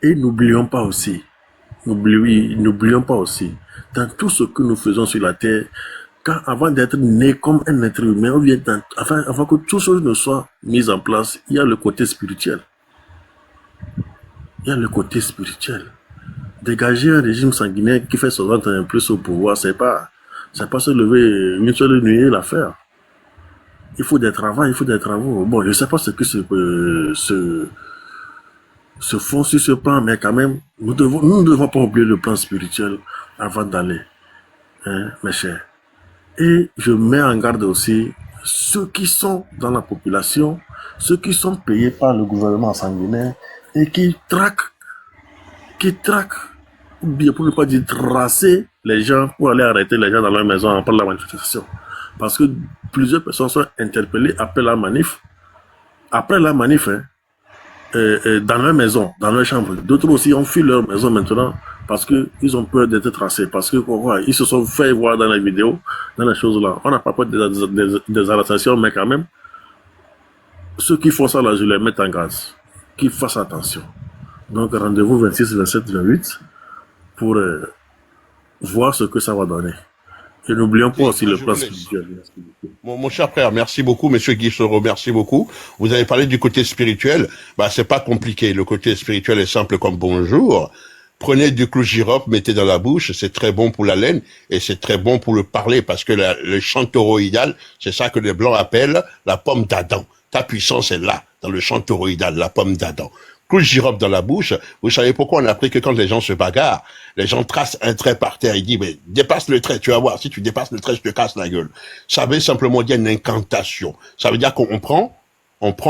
Et n'oublions pas aussi, dans tout ce que nous faisons sur la terre, avant d'être né comme un être humain, ou bien avant que tout chose ne soit mis en place, il y a le côté spirituel. Il y a le côté spirituel. Dégager un régime sanguinaire qui fait son ventre un plus au pouvoir, c'est pas se lever une seule nuit et l'affaire. Il faut des travaux. Bon, je ne sais pas ce que se font sur ce plan, mais quand même, nous ne devons pas oublier le plan spirituel avant d'aller, hein, mes chers. Et je mets en garde aussi ceux qui sont dans la population, ceux qui sont payés par le gouvernement sanguinaire et qui traquent, ou bien pour ne pas dire tracer les gens pour aller arrêter les gens dans leur maison après la manifestation. Parce que plusieurs personnes sont interpellées après la manif, hein, dans leur maison, dans leur chambre. D'autres aussi ont fui leur maison maintenant parce qu'ils ont peur d'être tracés, parce que ils se sont fait voir dans les vidéos, dans les choses là. On n'a pas peur des arrestations, mais quand même, ceux qui font ça là, je les mets en garde, qu'ils fassent attention. Donc rendez-vous 26, 27, 28 pour voir ce que ça va donner. Et n'oublions pas aussi le plan spirituel. Mon cher frère, merci beaucoup, monsieur Guissoro, merci beaucoup. Vous avez parlé du côté spirituel. C'est pas compliqué. Le côté spirituel est simple comme bonjour. Prenez du clou girofle, mettez dans la bouche, c'est très bon pour la laine et c'est très bon pour le parler parce que le chant toroïdal, c'est ça que les Blancs appellent la pomme d'Adam. Ta puissance est là, dans le chant toroïdal, la pomme d'Adam. Clou girofle dans la bouche, vous savez pourquoi on a appris que quand les gens se bagarrent, les gens tracent un trait par terre, ils disent, mais dépasse le trait, tu vas voir, si tu dépasses le trait, je te casse la gueule. Ça veut simplement dire une incantation. Ça veut dire qu'on prend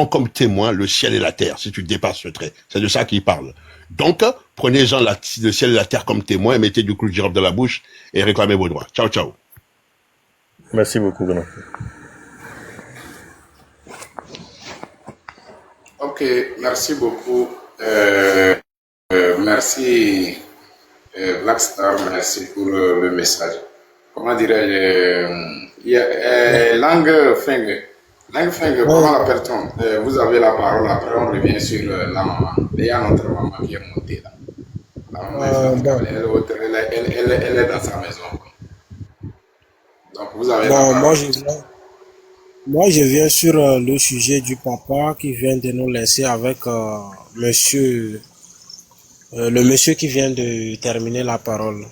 comme témoin le ciel et la terre, si tu dépasses ce trait. C'est de ça qu'il parle. Donc, prenez-en le ciel et la terre comme témoin, mettez du clou girofle dans la bouche et réclamez vos droits. Ciao, ciao. Merci beaucoup, grand. Ok, merci beaucoup. Merci Blackstar, merci pour le message. Comment dirais-je, langue Feng, comment l'appelle-t-on? Vous avez la parole, après on revient sur la maman. Il y a notre maman qui est montée là. La maman elle est dans sa maison. Donc vous avez la parole. Moi, je viens sur le sujet du papa qui vient de nous laisser avec le monsieur qui vient de terminer la parole.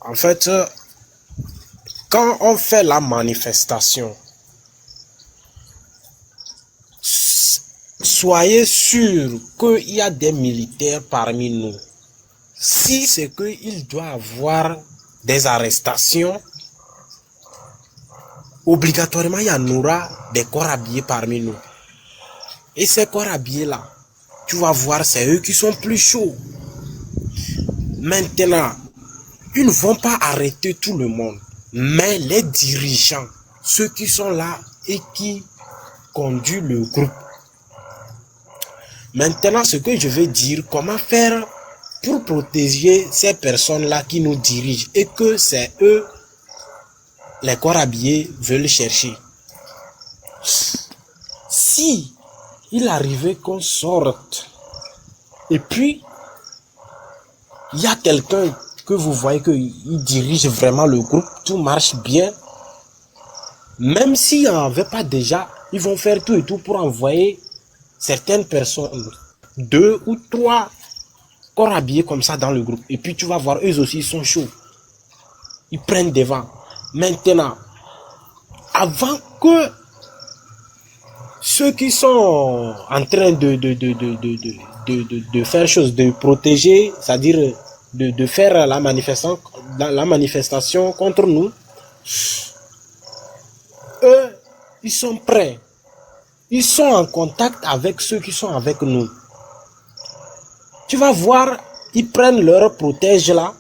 En fait, quand on fait la manifestation, soyez sûr qu'il y a des militaires parmi nous. Si c'est qu'il doit avoir des arrestations, obligatoirement, il y en aura des corps habillés parmi nous. Et ces corps habillés-là, tu vas voir, c'est eux qui sont plus chauds. Maintenant, ils ne vont pas arrêter tout le monde. Mais les dirigeants, ceux qui sont là et qui conduisent le groupe. Maintenant, ce que je veux dire, comment faire pour protéger ces personnes-là qui nous dirigent et que c'est eux les corps habillés veulent chercher. Si il arrivait qu'on sorte et puis il y a quelqu'un que vous voyez qu'il dirige vraiment le groupe, tout marche bien, même s'il n'y en avait pas déjà, ils vont faire tout et tout pour envoyer certaines personnes, 2 ou 3 corps habillés comme ça dans le groupe. Et puis tu vas voir, eux aussi ils sont chauds. Ils prennent devant. Maintenant, avant que ceux qui sont en train de faire chose, de protéger, c'est-à-dire de faire la manifestation contre nous, eux, ils sont prêts. Ils sont en contact avec ceux qui sont avec nous. Tu vas voir, ils prennent leur protège là,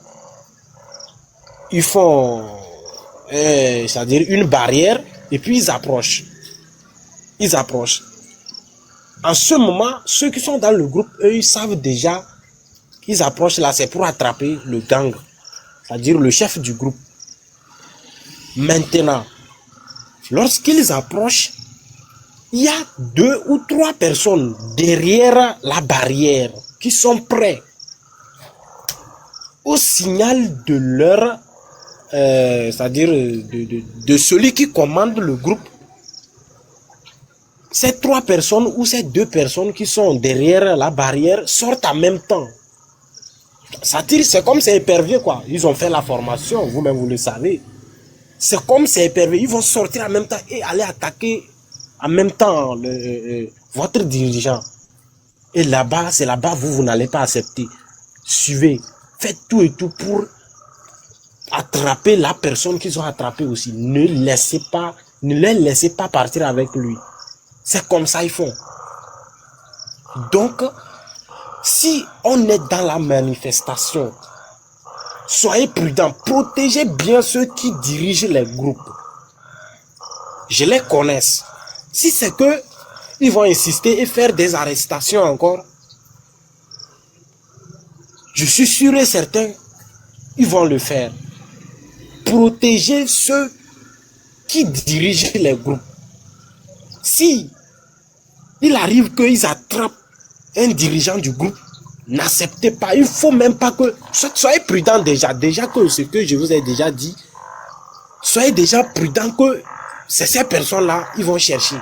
ils font c'est-à-dire une barrière et puis ils approchent. En ce moment, ceux qui sont dans le groupe, eux, ils savent déjà qu'ils approchent là, c'est pour attraper le gang, c'est-à-dire le chef du groupe. Maintenant, lorsqu'ils approchent, il y a 2 ou 3 personnes derrière la barrière qui sont prêts au signal de leur, c'est-à-dire de celui qui commande le groupe. Ces 3 personnes ou ces 2 personnes qui sont derrière la barrière sortent en même temps. C'est comme c'est épervier, quoi. Ils ont fait la formation, vous-même vous le savez. C'est comme c'est épervier. Ils vont sortir en même temps et aller attaquer en même temps votre dirigeant. Et là-bas, c'est là-bas, vous n'allez pas accepter. Suivez. Faites tout et tout pour attraper la personne qu'ils ont attrapée aussi. Ne les laissez pas partir avec lui. C'est comme ça ils font. Donc, si on est dans la manifestation, soyez prudents, protégez bien ceux qui dirigent les groupes. Je les connais. Si c'est que ils vont insister et faire des arrestations encore, je suis sûr et certain, ils vont le faire. Protégez ceux qui dirigent les groupes. Si il arrive qu'ils attrapent un dirigeant du groupe, n'acceptez pas. Il ne faut même pas que... Soyez prudents déjà. Déjà que ce que je vous ai déjà dit, soyez déjà prudents que c'est ces personnes-là, ils vont chercher.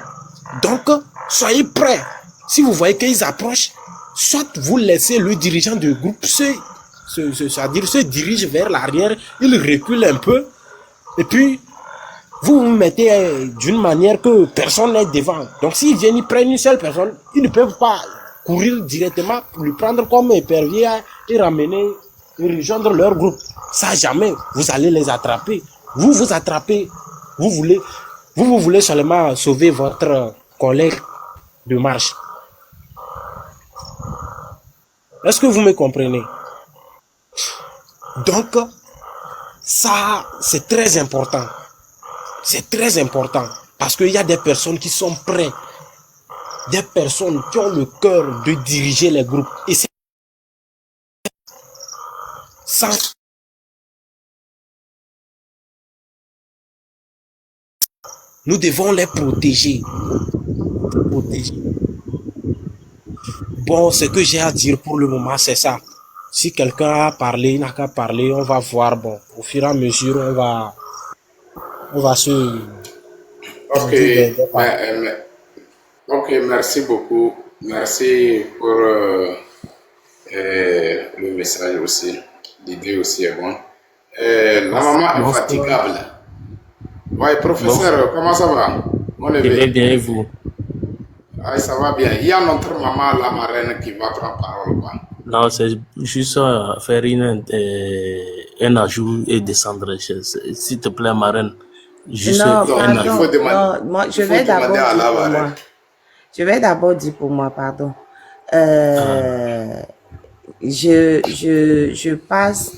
Donc, soyez prêts. Si vous voyez qu'ils approchent, soit vous laissez le dirigeant du groupe c'est-à-dire se dirige vers l'arrière, il recule un peu, et puis vous vous mettez d'une manière que personne n'est devant. Donc s'ils viennent, ils prennent une seule personne, ils ne peuvent pas courir directement pour lui prendre comme épervier et ramener, et rejoindre leur groupe. Ça jamais, vous allez les attraper. Vous attrapez, vous voulez seulement sauver votre collègue de marche. Est-ce que vous me comprenez? Donc, ça, c'est très important. C'est très important. Parce qu'il y a des personnes qui sont prêtes. Des personnes qui ont le cœur de diriger les groupes. Et c'est ça. Nous devons les protéger. Bon, ce que j'ai à dire pour le moment, c'est ça. Si quelqu'un a parlé, il n'a qu'à parler, on va voir. Bon, au fur et à mesure, on va se... Ok, ok, merci beaucoup. Merci pour le message aussi. L'idée aussi est bonne. La maman infatigable. Ouais, professeur, comment ça va? On est Je vais bien et vous? Ah, ça va bien. Il y a notre maman, la marraine, qui va prendre parole. Quoi. Non, c'est juste faire un ajout et descendre. S'il te plaît, marraine. Juste Non, un ajout. pardon. Non, moi, je vais d'abord dire pour moi. Je vais d'abord dire pour moi, pardon. Je passe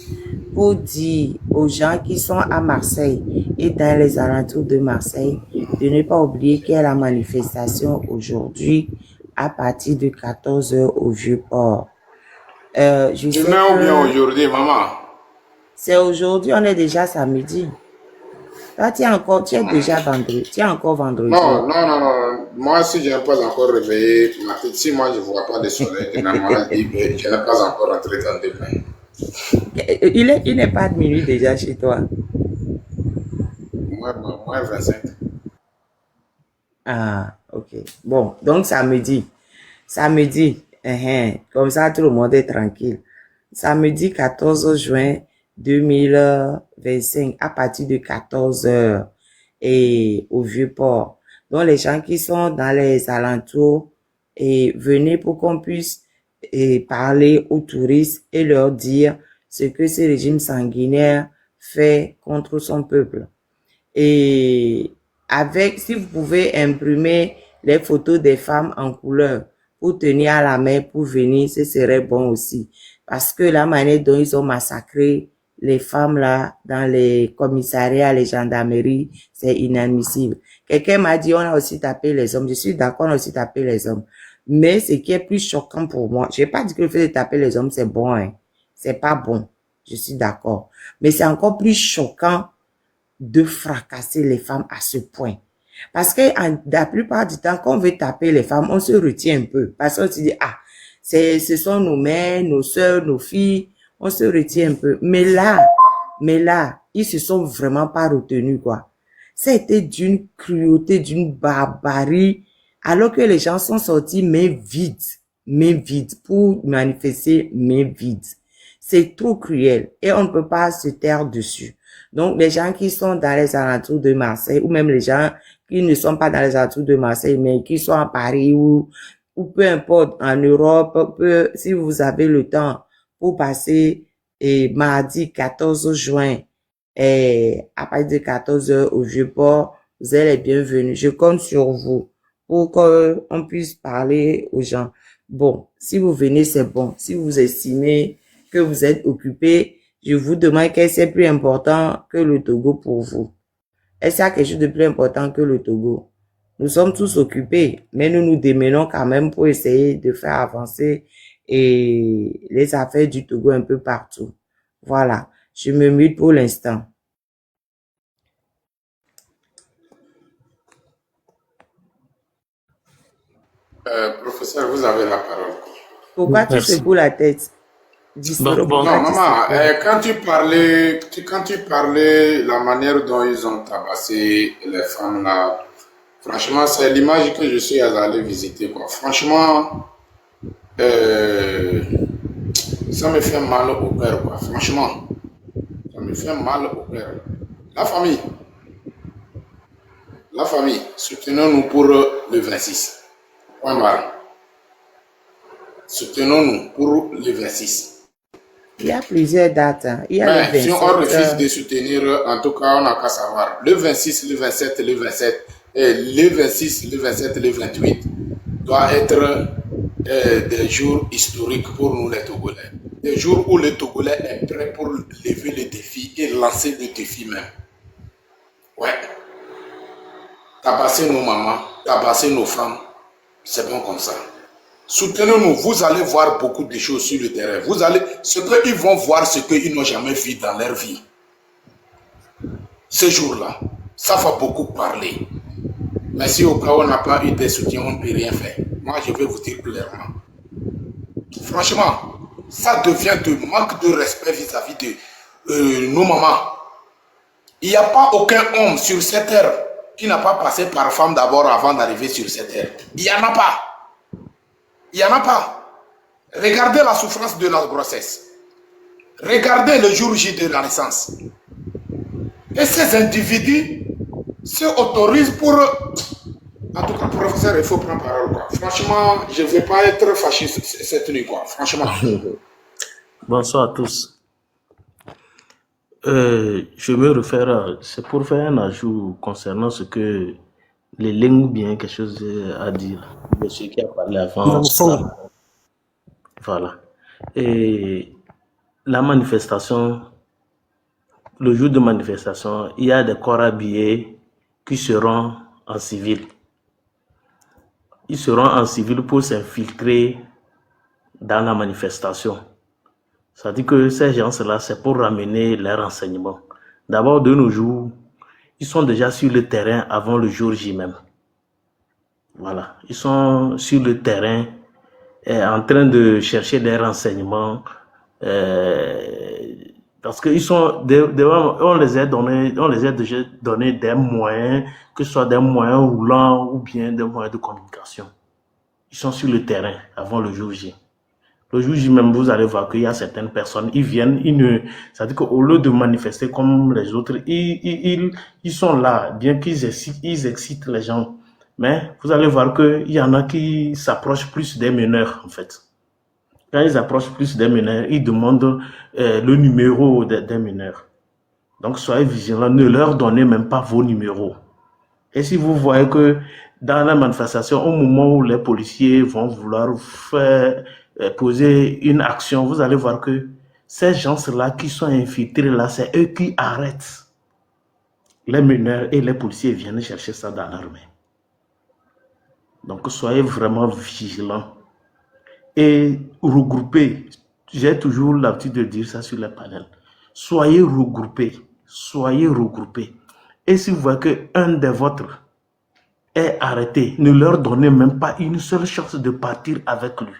pour dire aux gens qui sont à Marseille et dans les alentours de Marseille de ne pas oublier qu'il y a la manifestation aujourd'hui à partir de 14 h au Vieux-Port. Demain ou bien aujourd'hui, maman? C'est aujourd'hui, on est déjà samedi. Toi, tu es déjà vendredi. Tu es encore vendredi. Non. Moi, si je n'ai pas encore réveillé ma tête, si moi je ne vois pas de soleil, je n'ai pas encore rentré dans le bain. Il n'est pas de minuit déjà chez toi. Moi, 25. Ah, ok. Bon, donc samedi. Comme ça, tout le monde est tranquille. Samedi 14 juin 2025, à partir de 14 h et au Vieux-Port. Donc, les gens qui sont dans les alentours, et venez pour qu'on puisse parler aux touristes et leur dire ce que ce régime sanguinaire fait contre son peuple. Et si vous pouvez imprimer les photos des femmes en couleur pour tenir à la main pour venir, ce serait bon aussi. Parce que la manière dont ils ont massacré les femmes là, dans les commissariats, les gendarmeries, c'est inadmissible. Quelqu'un m'a dit, on a aussi tapé les hommes. Je suis d'accord, on a aussi tapé les hommes. Mais ce qui est plus choquant pour moi, je n'ai pas dit que le fait de taper les hommes, c'est bon, hein. C'est pas bon. Je suis d'accord. Mais c'est encore plus choquant de fracasser les femmes à ce point. Parce que la plupart du temps, quand on veut taper les femmes, on se retient un peu. Parce qu'on se dit, ah, ce sont nos mères, nos sœurs, nos filles. On se retient un peu. Mais là, ils se sont vraiment pas retenus, quoi. Ça a été d'une cruauté, d'une barbarie, alors que les gens sont sortis main vide, pour manifester main vide. C'est trop cruel et on ne peut pas se taire dessus. Donc, les gens qui sont dans les alentours de Marseille, ou même les gens qui ne sont pas dans les alentours de Marseille, mais qui sont à Paris ou peu importe, en Europe, si vous avez le temps pour passer mardi 14 juin, à partir de 14 heures au Vieux-Port, vous êtes les bienvenus. Je compte sur vous pour qu'on puisse parler aux gens. Bon, si vous venez, c'est bon. Si vous estimez que vous êtes occupé, je vous demande qu'est-ce qui est plus important que le Togo pour vous. Est-ce qu'il y a quelque chose de plus important que le Togo? Nous sommes tous occupés, mais nous nous démenons quand même pour essayer de faire avancer les affaires du Togo un peu partout. Voilà, je me mute pour l'instant. Professeur, vous avez la parole. Pourquoi tu Merci. secoues la tête? Bon, Non, maman, quand tu parlais la manière dont ils ont tabassé les femmes là, franchement, c'est l'image que je suis allé visiter, quoi. Franchement, ça me fait mal au cœur, quoi. Franchement, ça me fait mal au cœur. La famille, soutenons-nous pour le 26. Point barre. Soutenons-nous pour le 26. Il y a plusieurs dates. Hein. Il y a le 27. Si on refuse de soutenir, en tout cas, on n'a qu'à savoir. Le 26, le 27, le 27, le 26, le 27, le 28 doit être des jours historiques pour nous les Togolais. Des jours où le Togolais est prêt pour lever le défi et lancer le défi même. Ouais. Tabasser nos mamans, tabasser nos femmes, c'est bon comme ça. Soutenez-nous, vous allez voir beaucoup de choses sur le terrain. Ce qu'ils vont voir, ce qu'ils n'ont jamais vu dans leur vie. Ce jour-là, ça va beaucoup parler. Mais si au cas où on n'a pas eu des soutiens, on ne peut rien faire. Moi, je vais vous dire clairement. Franchement, ça devient de manque de respect vis-à-vis de nos mamans. Il n'y a pas aucun homme sur cette terre qui n'a pas passé par femme d'abord avant d'arriver sur cette terre. Il n'y en a pas. Il n'y en a pas. Regardez la souffrance de la grossesse. Regardez le jour J de la naissance. Et ces individus se autorisent pour... En tout cas, professeur, il faut prendre parole, quoi. Franchement, je ne vais pas être fâché cette nuit, quoi. Franchement. Bonsoir à tous. Je me réfère, c'est pour faire un ajout concernant ce que les lignes ou bien quelque chose à dire. Monsieur qui a parlé avant. Voilà. Et la manifestation, le jour de manifestation, il y a des corps habillés qui seront en civil. Ils seront en civil pour s'infiltrer dans la manifestation. Ça dit que ces gens-là, c'est pour ramener les renseignements. D'abord, de nos jours, ils sont déjà sur le terrain avant le jour J même. Voilà. Ils sont sur le terrain en train de chercher des renseignements parce qu'ils sont, on les a déjà donné des moyens, que ce soit des moyens roulants ou bien des moyens de communication. Ils sont sur le terrain avant le jour J. Le jour J même, vous allez voir qu'il y a certaines personnes, ils viennent, c'est-à-dire qu'au lieu de manifester comme les autres, ils sont là, bien qu'ils excitent les gens. Mais vous allez voir qu'il y en a qui s'approchent plus des meneurs, en fait. Quand ils approchent plus des meneurs, ils demandent le numéro des meneurs. Donc, soyez vigilants, ne leur donnez même pas vos numéros. Et si vous voyez que dans la manifestation, au moment où les policiers vont vouloir faire poser une action, vous allez voir que ces gens-là qui sont infiltrés là, c'est eux qui arrêtent les meneurs et les policiers viennent chercher ça dans leur main. Donc, soyez vraiment vigilants et regroupez. J'ai toujours l'habitude de dire ça sur les panels. Soyez regroupés. Soyez regroupés. Et si vous voyez qu'un des vôtres est arrêté, ne leur donnez même pas une seule chance de partir avec lui.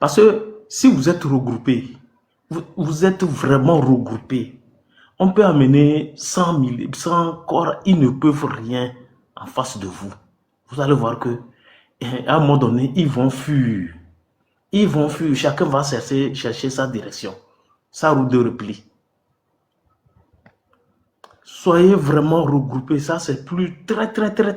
Parce que si vous êtes regroupés, vous êtes vraiment regroupés, on peut amener 100 corps, ils ne peuvent rien en face de vous. Vous allez voir que à un moment donné, ils vont fuir. Ils vont fuir, chacun va chercher sa direction, sa route de repli. Soyez vraiment regroupés, ça c'est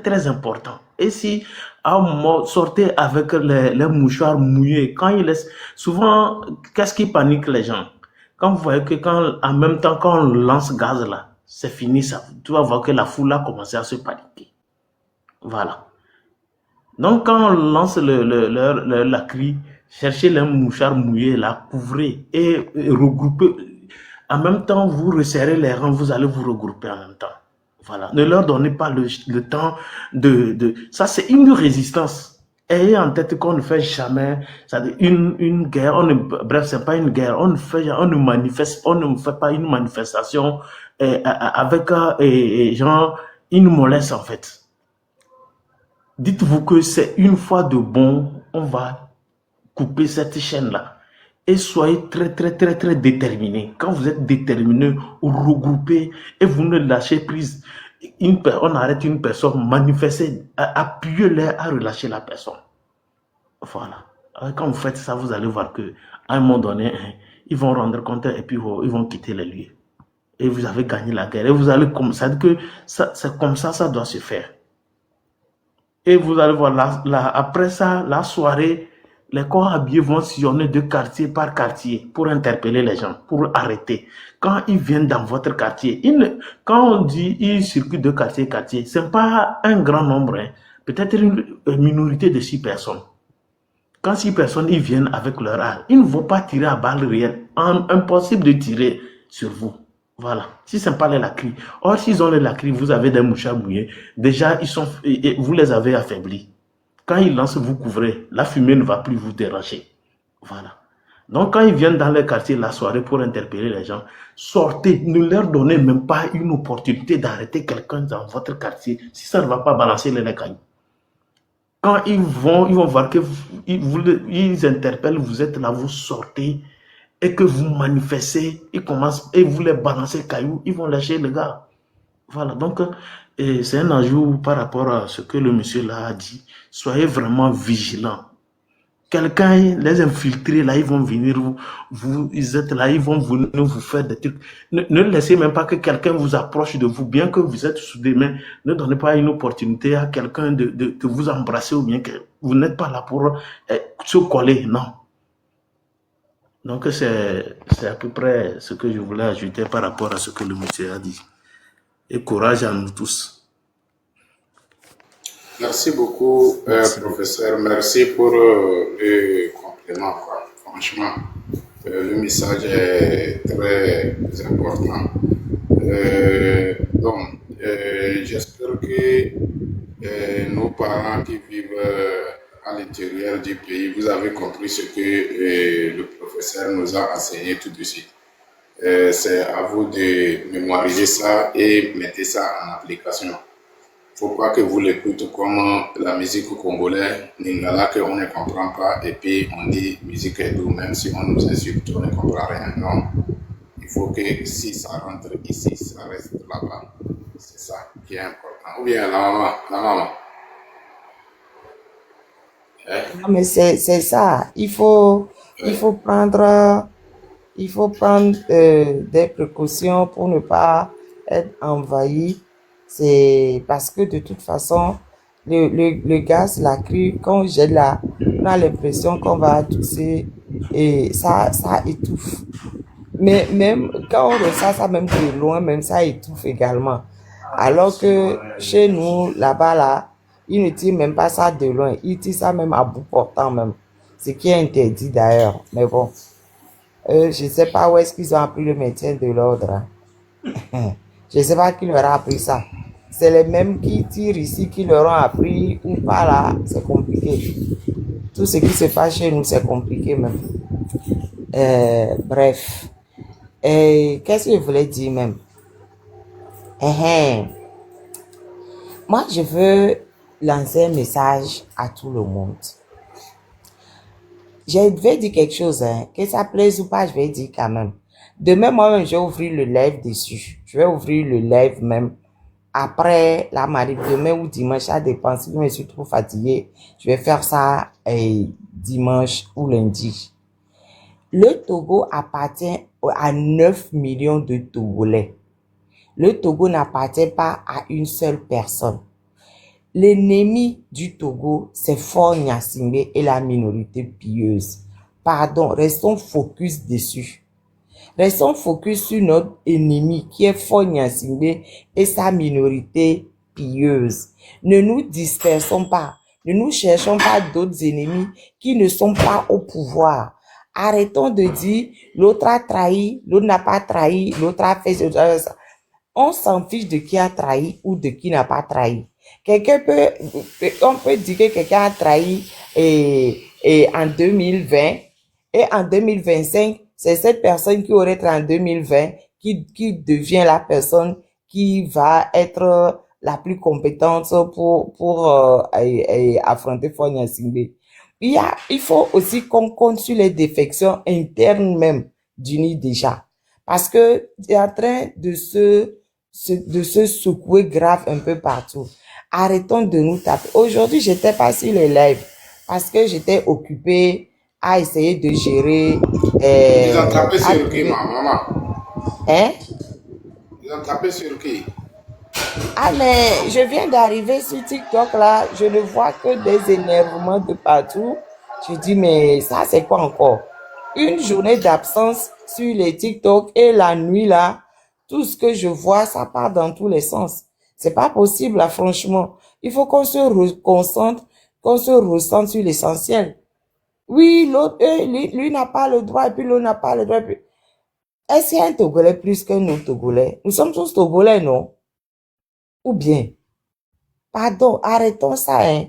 très important. Et si à un moment, sortez avec les mouchoirs mouillés, quand ils laissent, souvent, qu'est-ce qui panique les gens? Quand vous voyez que en même temps, quand on lance gaz là, c'est fini ça. Tu vas voir que la foule a commencé à se paniquer. Voilà. Donc quand on lance la cri, cherchez les mouchoirs mouillés là, couvrez et regroupez. En même temps, vous resserrez les rangs, vous allez vous regrouper en même temps. Voilà. Ne leur donnez pas le temps de... Ça, c'est une résistance. Ayez en tête qu'on ne fait jamais une guerre. Bref, c'est pas une guerre. On ne fait pas une manifestation avec genre une mollesse en fait. Dites-vous que c'est une fois de bon, on va couper cette chaîne-là. Et soyez très déterminés. Quand vous êtes déterminés, regroupez et vous ne lâchez prise. On arrête une personne, manifestez, appuyez-les à relâcher la personne. Voilà. Quand vous faites ça, vous allez voir que à un moment donné, ils vont rendre compte et puis ils vont quitter les lieux. Et vous avez gagné la guerre. Et vous allez c'est que c'est comme ça doit se faire. Et vous allez voir, après ça, la soirée, les corps habillés vont sillonner de quartier par quartier pour interpeller les gens, pour arrêter. Quand ils viennent dans votre quartier, quand on dit ils circulent de quartier en quartier, ce n'est pas un grand nombre, hein. Peut-être une minorité de 6 personnes. Quand 6 personnes ils viennent avec leur arme, ils ne vont pas tirer à balles réelles. Impossible de tirer sur vous. Voilà. Si ce n'est pas les lacrys. Or, s'ils ont les lacrys, vous avez des mouchards mouillés. Déjà, vous les avez affaiblis. Quand ils lancent, vous couvrez. La fumée ne va plus vous déranger. Voilà. Donc, quand ils viennent dans les quartiers la soirée pour interpeller les gens, sortez. Ne leur donnez même pas une opportunité d'arrêter quelqu'un dans votre quartier si ça ne va pas balancer les cailloux. Quand ils vont voir que ils interpellent, vous êtes là, vous sortez et que vous manifestez, ils commencent et vous les balancez cailloux, ils vont lâcher les gars. Voilà, donc c'est un ajout par rapport à ce que le monsieur là a dit. Soyez vraiment vigilants. Quelqu'un, les infiltrés là, ils vont venir, ils êtes là, ils vont venir vous faire des trucs. Ne laissez même pas que quelqu'un vous approche de vous, bien que vous êtes sous des mains. Ne donnez pas une opportunité à quelqu'un de vous embrasser ou bien que vous n'êtes pas là pour se coller, non. Donc c'est à peu près ce que je voulais ajouter par rapport à ce que le monsieur a dit. Et courage à nous tous. Merci beaucoup, professeur. Merci pour le complément, quoi. Franchement, le message est très important. Donc, j'espère que nos parents qui vivent à l'intérieur du pays, vous avez compris ce que le professeur nous a enseigné tout de suite. C'est à vous de mémoriser ça et mettez ça en application. Faut pas que vous l'écoutez comme la musique congolaise, Lingala, qu'on ne comprend pas, et puis on dit musique est doux, même si on nous insulte, on ne comprend rien. Non. Il faut que si ça rentre ici, ça reste là-bas. C'est ça qui est important. Ou bien la maman. Non, mais c'est ça. Il faut prendre des précautions pour ne pas être envahi. C'est parce que de toute façon, le gaz, la crue, quand on jette là, on a l'impression qu'on va tousser et ça étouffe. Mais même quand on ressent ça même de loin, même ça étouffe également. Alors que chez nous, là-bas, là, ils ne tirent même pas ça de loin. Ils tirent ça même à bout portant même. Ce qui est interdit d'ailleurs. Mais bon, je ne sais pas où est-ce qu'ils ont appris le maintien de l'ordre. Hein. Je ne sais pas qui leur a appris ça. C'est les mêmes qui tirent ici qui leur ont appris ou pas là. C'est compliqué. Tout ce qui se passe chez nous, c'est compliqué même. Bref. Qu'est-ce que je voulais dire même? Moi, je veux lancer un message à tout le monde. Je vais dire quelque chose, hein, que ça plaise ou pas, je vais dire quand même. Demain, moi-même, je vais ouvrir le live dessus. Je vais ouvrir le live même après la manif, demain ou dimanche, ça dépend. Si je suis trop fatigué, je vais faire ça dimanche ou lundi. Le Togo appartient à 9 millions de Togolais. Le Togo n'appartient pas à une seule personne. L'ennemi du Togo, c'est Faure Gnassingbé et la minorité pieuse. Pardon, restons focus dessus. Restons focus sur notre ennemi qui est Faure Gnassingbé et sa minorité pieuse. Ne nous dispersons pas. Ne nous cherchons pas d'autres ennemis qui ne sont pas au pouvoir. Arrêtons de dire l'autre a trahi, l'autre n'a pas trahi, l'autre a fait ça. On s'en fiche de qui a trahi ou de qui n'a pas trahi. On peut dire que quelqu'un a trahi en 2020 et en 2025, c'est cette personne qui aurait trahi en 2020 qui devient la personne qui va être la plus compétente pour affronter Faure Gnassingbé. Il faut aussi qu'on compte sur les défections internes même du nid déjà. Parce que c'est en train de se secouer grave un peu partout. Arrêtons de nous taper. Aujourd'hui, j'étais pas sur les lives parce que j'étais occupée à essayer de gérer. Ils ont tapé sur qui, maman? Hein? Ils ont tapé sur qui? Ah, mais je viens d'arriver sur TikTok là, je ne vois que des énervements de partout. Je dis, mais ça, c'est quoi encore? Une journée d'absence sur les TikTok et la nuit là, tout ce que je vois, ça part dans tous les sens. C'est pas possible là, franchement. Il faut qu'on se concentre, qu'on se ressente sur l'essentiel. Oui, l'autre, lui n'a pas le droit et puis l'autre n'a pas le droit. Est-ce qu'il y a un Togolais plus qu'un autre Togolais? Nous sommes tous Togolais, non? Ou bien, pardon, arrêtons ça, hein.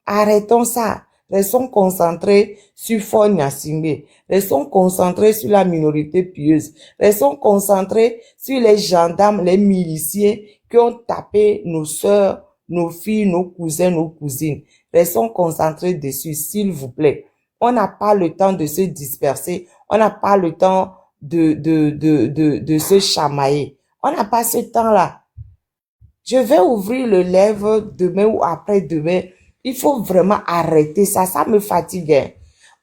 Arrêtons ça. Restons concentrés sur Faure Gnassingbé. Restons concentrés sur la minorité pieuse. Restons concentrés sur les gendarmes, les miliciens qui ont tapé nos sœurs, nos filles, nos cousins, nos cousines. Restons concentrés dessus, s'il vous plaît. On n'a pas le temps de se disperser. On n'a pas le temps de se chamailler. On n'a pas ce temps-là. Je vais ouvrir le live demain ou après-demain. Il faut vraiment arrêter ça. Ça me fatigue. Hein.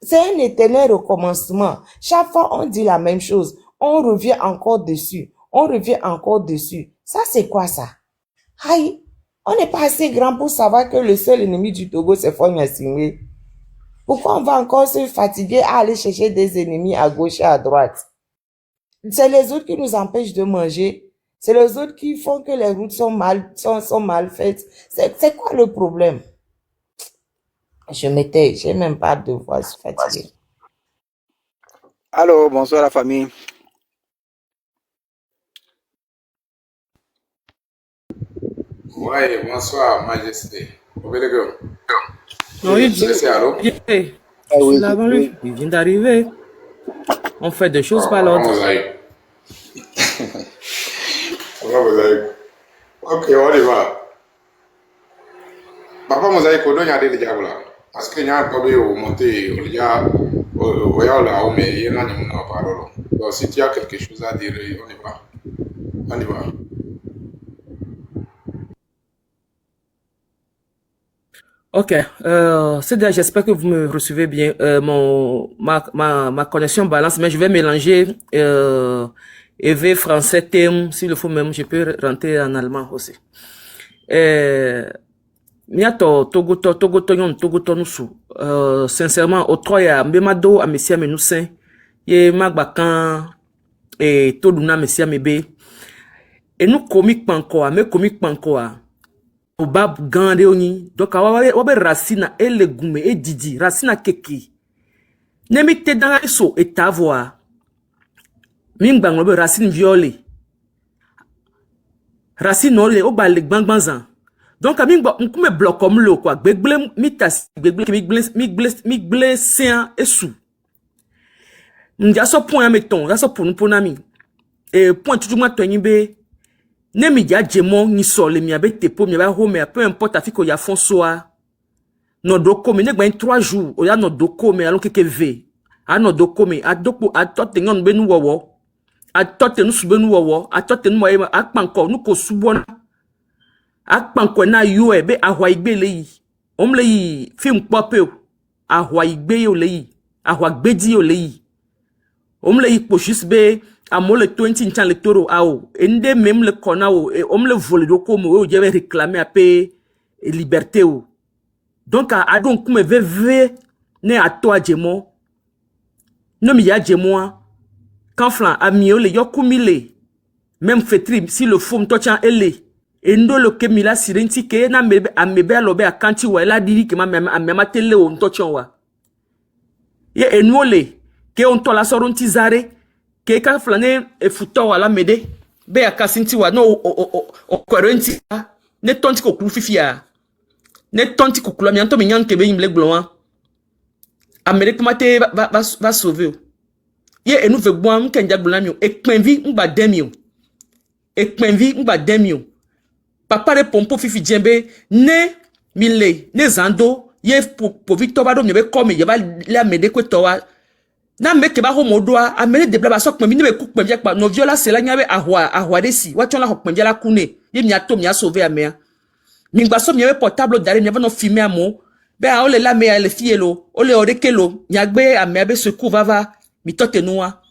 C'est un éternel recommencement. Chaque fois, on dit la même chose. On revient encore dessus. On revient encore dessus. Ça, c'est quoi ça? Aïe, on n'est pas assez grand pour savoir que le seul ennemi du Togo, c'est Faure Gnassingbé. Pourquoi on va encore se fatiguer à aller chercher des ennemis à gauche et à droite? C'est les autres qui nous empêchent de manger. C'est les autres qui font que les routes sont mal faites. C'est quoi le problème? Je m'étais, j'ai même pas de voix, je suis fatiguée. Allô, bonsoir la famille. Ouais, bonsoir, Majesté. Obélégo. Non, il dit. C'est allô? Hey, Ah je oui, suis là avant lui. Il vient d'arriver. On fait des choses par l'autre. Ok, on y va. Papa Mosaïque, on a des diables là. Parce que nous avons monté, on y a là, mais il y a une parole. Donc, si tu as quelque chose à dire, on y va. On y va. Ok, c'est j'espère que vous me recevez bien. Ma connexion balance, mais je vais mélanger EV, français, thème, s'il le faut même, je peux rentrer en allemand aussi. Miato, Togo nusu. Sincèrement, au troya, mbemado, amesia menusen, ye magbakan, et toduna mesia mebe. Et nous comique pankoa, me comique pankoa. Obab gande oni donc wabe racina et legume et didi racina keki nemite dans so et ta voix mingbang wabe racine violet racine olé o ba le gbangbanzan donc mingba nkume bloc comme le quoi gbegle mitas gbegle sien esu nja so point meton ya so pour nami et point toujours ma tonyibe Ne mi ya djemo ni sole mi abe tepo mi abe home peu importe afiko ya fon soa. No doko mi ne gba 3 jours o ya no doko mi alon keke ve. A no doko mi a doko a tote ngon benu wowo. A tote nu subenu wowo, a tote nu moye a panko nu ko subona. A panko na yue be ahwa igbe le yi. Omle yi film pope o. Ahwa igbe yo le yi. Ahwa gbedi yo le yi. Omle yi pochis be amole 20 nchan le toro ao. Ende même le kona o. Omle vole doko mo o jeve réclamer ape liberté o. Donc a donc kume veve ne a to adjemo. No mi ya djemo quand flan a miole yokumile. Même fetri si le fou m'tochan ele. Endo lo ke mila sirenti ke na mebe amebe alobe a kanti wa la diri ke ma mema tele o m'tochan wa. Ye enwole ke on to la soronti zare ke ka flane e futo wala mede be akasinti wa no o korenti ne tonti ko kulu fifia ne tonti ko kulu mi anto mi nyan ke be imle glon Amérique mate va sauver ye enu ve boam kenja glon mi e kpenvi ngba demio e kpenvi ngba demio papa de pompo fifi djembe ne mile ne zando ye po victor ba do mi be come ye ba la mede ko to wa na meke ba homo doa amene de bla ba sok pembi ne be cook pembi akpa no viola sela nyabe ahwa desi wa chon la hok pembi la kune ye mi ato mi a sauver amea mi gba so mi be portable dare mi ba no filmer amo be a ole la me le fielo ole orekelo nyagbe amea be secours va mi tote noa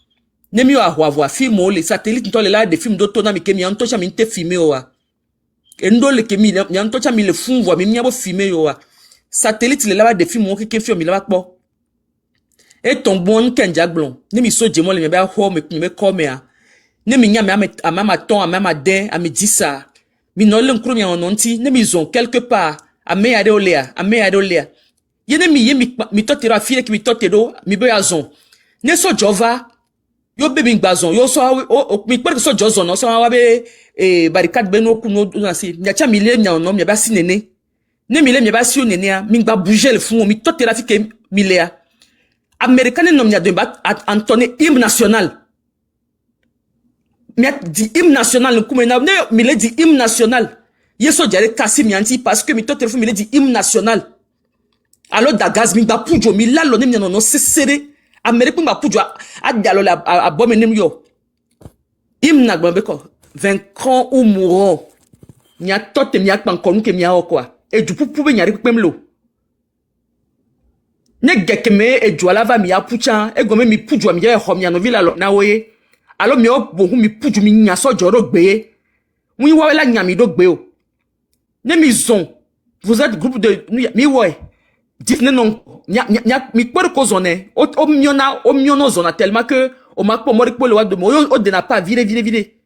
ne mi ahwa voir film ole satellite to le la de film d'auto na mi ke mi anto cha mi te filmer o wa endo le ke mi anto cha mi le fun voir mi mi abo filmer yo wa satellite le la de film o ke film mi la po et ton bon kenja blon ne mi so djemo le me ba ho me come a ne mi nya me amama ton amama den a me disa mi no le nkru mi ononti ne mi zon quelque part a me ade olea ye ne mi ye mi totira file ki mi totero mi be azon ne so jova yo be mi gbazon yo so mi pe so jozon no so wa be barricade be no ku no na si nya cha mi le nya no mi ba si nene ne mi le mi ba si o nene a mi gba bouger le fun mi totira fike mi le a Américain nom ya de bat Anthony hymne national. Mais dit hymne national le kumena ne mi le dit hymne national. Yeso jare kasi mi anti parce que mi to téléphone mi le dit hymne national. Alors da gaz mi ba pujo mi la lo ne mi no sesere. Américain ba pujo a dialo la a bo menem yo. Hymne na gba be ko vaincront ou mourront. Nya tote mi akpan konu ke mi a okwa. E du pupu be nyari pemlo. Ne gekeme e juala va mi apucha e gome mi puju mi ye homia no villa lo na woye alo mi o bohu mi puju mi nya so joro gbe wi wa la nya mi do gbe o ne mi zon vous êtes groupe de mi woy dit ne non nya mi por ko zone o miona zona tellement que o ma po mori po le wa de mo o de na pas vire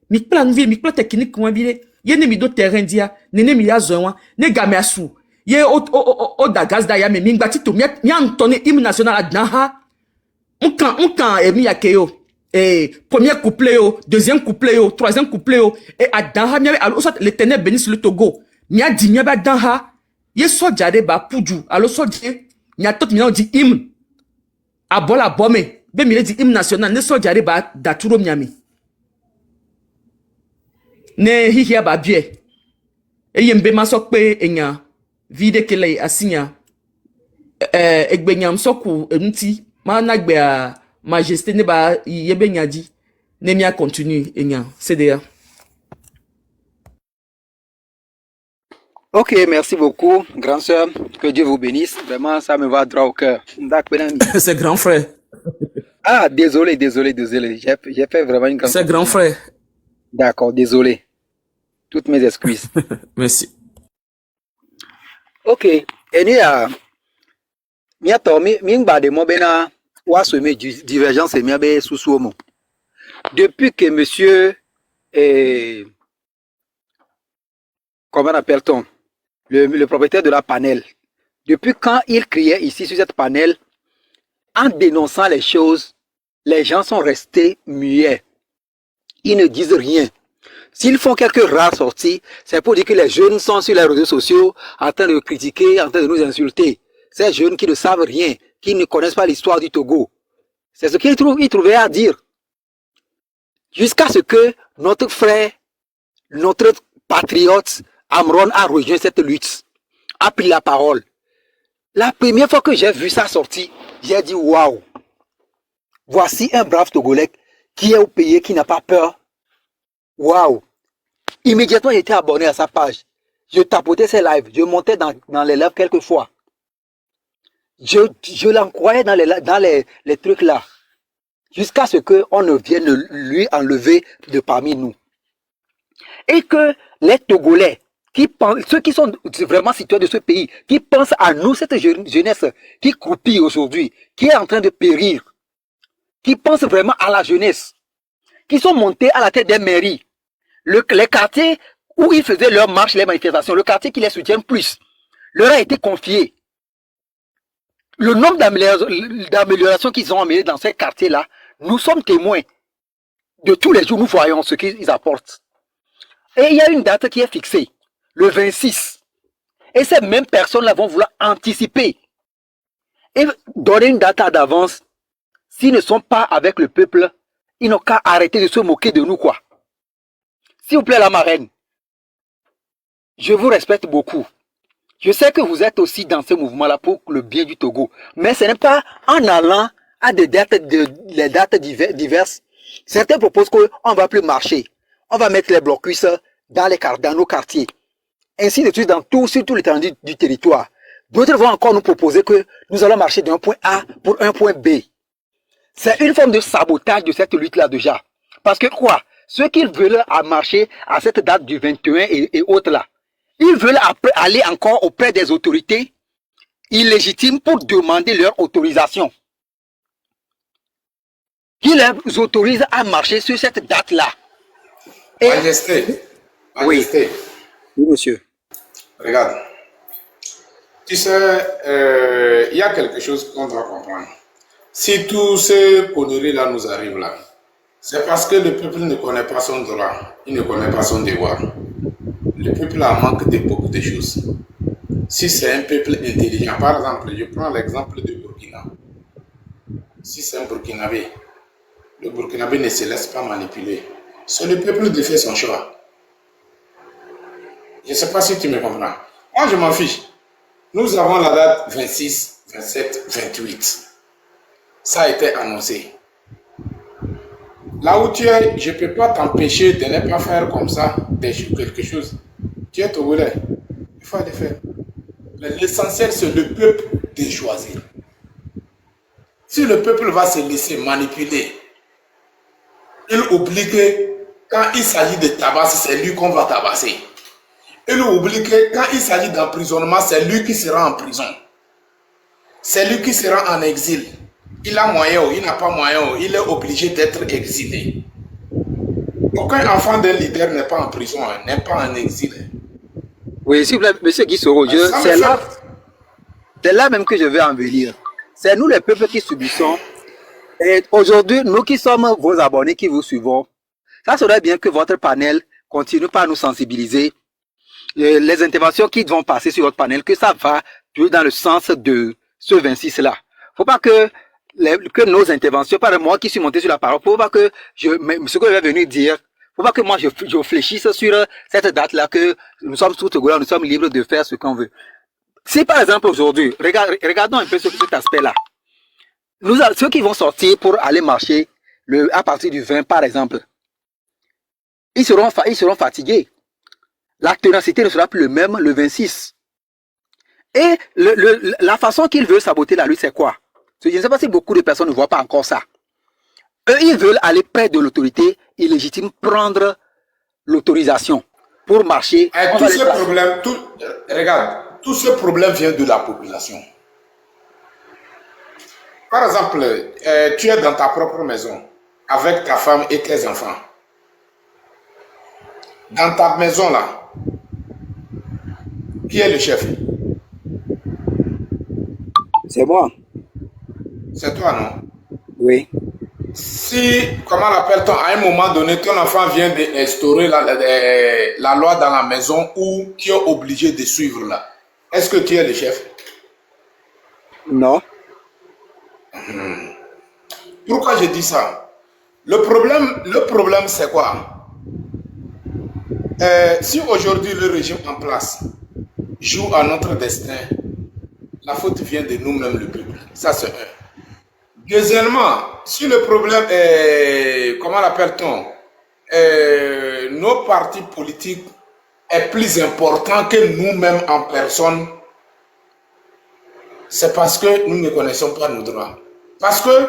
mi plan technique ko vire ye ne mi do terrain dia ne mi ya zon wa ne game asu ye o da gaz da ya me mingba tito mi antone hymne national adnaha on e mi yakeyo premier couplet yo deuxième couplet yo troisième couplet yo et adnaha mi alors soit l'Éternel bénisse le Togo mi a dit mi ba danha ye so jare ba puju alors so die mi a tot mi on dit hymne abola bomé be mi le dit hymne national ne so jare ba daturo miami ne hihia ba bie e yembe ma so pe enya vide kele asinya egbenyam soku enti ma nagbe a majesté ne ba yebe nyadi ne mi a continue enya CDA. Ok, merci beaucoup, grand sœur. Que Dieu vous bénisse. Vraiment, ça me va droit au cœur. C'est grand frère. Ah, désolé. J'ai fait vraiment une grande... C'est grand frère. D'accord, désolé. Toutes mes excuses. Merci. Ok, et nous mi atomi mi ngba de mo bena wa so me divergence mi abe susu mo. Depuis que monsieur comment appelle-t-on le propriétaire de la panel, depuis quand il criait ici sur cette panel en dénonçant les choses, les gens sont restés muets. Ils ne disent rien. S'ils font quelques rares sorties, c'est pour dire que les jeunes sont sur les réseaux sociaux en train de critiquer, en train de nous insulter. Ces jeunes qui ne savent rien, qui ne connaissent pas l'histoire du Togo. C'est ce qu'ils trouvaient à dire. Jusqu'à ce que notre frère, notre patriote Amron a rejoint cette lutte, a pris la parole. La première fois que j'ai vu ça sortir, j'ai dit waouh, voici un brave Togolais qui est au pays, qui n'a pas peur. Waouh! Immédiatement, j'étais abonné à sa page. Je tapotais ses lives, je montais dans les lives quelquefois. Je l'encourageais dans les trucs là, jusqu'à ce qu'on ne vienne lui enlever de parmi nous. Et que les Togolais, ceux qui sont vraiment citoyens de ce pays, qui pensent à nous, cette jeunesse qui croupit aujourd'hui, qui est en train de périr, qui pensent vraiment à la jeunesse, qui sont montés à la tête des mairies, les quartiers où ils faisaient leurs marches, les manifestations, le quartier qui les soutient plus, leur a été confié. Le nombre d'améliorations qu'ils ont amenées dans ces quartiers-là, nous sommes témoins de tous les jours, nous voyons ce qu'ils apportent. Et il y a une date qui est fixée, le 26. Et ces mêmes personnes-là vont vouloir anticiper et donner une date d'avance. S'ils ne sont pas avec le peuple, ils n'ont qu'à arrêter de se moquer de nous, quoi. S'il vous plaît, la marraine, je vous respecte beaucoup. Je sais que vous êtes aussi dans ce mouvement-là pour le bien du Togo. Mais ce n'est pas en allant à les dates diverses. Certains proposent qu'on ne va plus marcher. On va mettre les blocus dans nos quartiers. Ainsi de suite sur tout l'étendue du territoire. D'autres vont encore nous proposer que nous allons marcher d'un point A pour un point B. C'est une forme de sabotage de cette lutte-là déjà. Parce que quoi? Ceux qui veulent marcher à cette date du 21 et autres là, ils veulent aller encore auprès des autorités illégitimes pour demander leur autorisation. Qui les autorise à marcher sur cette date-là. Majesté. Oui, monsieur. Regarde. Tu sais, il y a quelque chose qu'on doit comprendre. Si tous ces conneries-là nous arrivent là, c'est parce que le peuple ne connaît pas son droit, il ne connaît pas son devoir. Le peuple a manque de beaucoup de choses. Si c'est un peuple intelligent, par exemple, je prends l'exemple du Burkina. Si c'est un Burkinabé, le Burkinabé ne se laisse pas manipuler. C'est le peuple qui fait son choix. Je ne sais pas si tu me comprends. Moi, je m'en fiche. Nous avons la date 26, 27, 28. Ça a été annoncé. Là où tu es, je ne peux pas t'empêcher de ne pas faire comme ça quelque chose. Tu es Togolais. Il faut le faire. L'essentiel, c'est le peuple de choisir. Si le peuple va se laisser manipuler, il oublie que quand il s'agit de tabasser, c'est lui qu'on va tabasser. Il oublie que quand il s'agit d'emprisonnement, c'est lui qui sera en prison. C'est lui qui sera en exil. Il a moyen ou il n'a pas moyen, il est obligé d'être exilé. Aucun enfant d'un leader n'est pas en prison, n'est pas en exil. Oui, s'il vous plaît, monsieur Guy Soro, c'est là même que je vais en venir. C'est nous les peuples qui subissons. Et aujourd'hui, nous qui sommes vos abonnés, qui vous suivons, ça serait bien que votre panel continue par nous sensibiliser. Les interventions qui vont passer sur votre panel, que ça va dans le sens de ce 26-là. Faut pas que nos interventions, par moi qui suis monté sur la parole, faut pas que ce que je vais venir dire, faut pas que moi je réfléchisse sur cette date-là, que nous sommes tous Togolais, nous sommes libres de faire ce qu'on veut. Si par exemple aujourd'hui, regardons un peu cet aspect-là. Ceux qui vont sortir pour aller marcher à partir du 20 par exemple, ils seront fatigués. La ténacité ne sera plus le même le 26. Et la façon qu'ils veulent saboter la lutte, c'est quoi? Je ne sais pas si beaucoup de personnes ne voient pas encore ça. Eux, ils veulent aller près de l'autorité illégitime, prendre l'autorisation pour marcher. Regarde, tout ce problème vient de la population. Par exemple, tu es dans ta propre maison avec ta femme et tes enfants. Dans ta maison là, qui est le chef? C'est moi. C'est toi, non? Oui. Si, comment l'appelle-t-on, à un moment donné, ton enfant vient d'instaurer la loi dans la maison où tu es obligé de suivre là, est-ce que tu es le chef? Non. Pourquoi je dis ça? Le problème c'est quoi? Si aujourd'hui le régime en place joue à notre destin, la faute vient de nous-mêmes, le peuple. Ça, c'est un. Deuxièmement, si le problème est, comment l'appelle-t-on, nos partis politiques est plus important que nous-mêmes en personne, c'est parce que nous ne connaissons pas nos droits. Parce que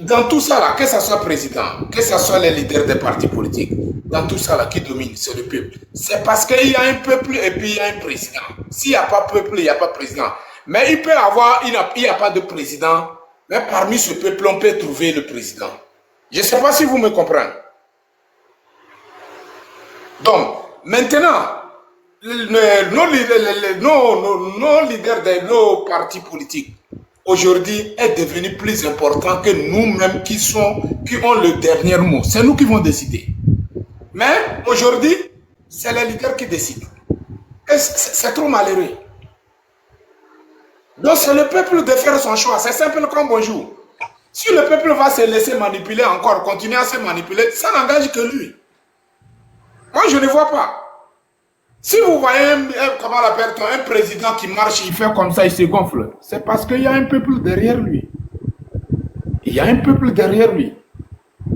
dans tout ça, là, que ce soit président, que ce soit les leaders des partis politiques, dans tout ça, là, qui domine, c'est le peuple. C'est parce qu'il y a un peuple et puis il y a un président. S'il n'y a pas peuple, il n'y a pas président. Mais il peut avoir, il n'y a pas de président, mais parmi ce peuple, on peut trouver le président. Je ne sais pas si vous me comprenez. Donc, maintenant, nos leaders de nos partis politiques, aujourd'hui, est devenu plus important que nous-mêmes qui ont le dernier mot. C'est nous qui vont décider. Mais aujourd'hui, c'est les leaders qui décident. Et c'est trop malheureux. Donc c'est le peuple de faire son choix. C'est simple comme bonjour. Si le peuple va se laisser manipuler encore, continuer à se manipuler, ça n'engage que lui. Moi, je ne vois pas. Si vous voyez un président qui marche, il fait comme ça, il se gonfle, c'est parce qu'il y a un peuple derrière lui. Il y a un peuple derrière lui.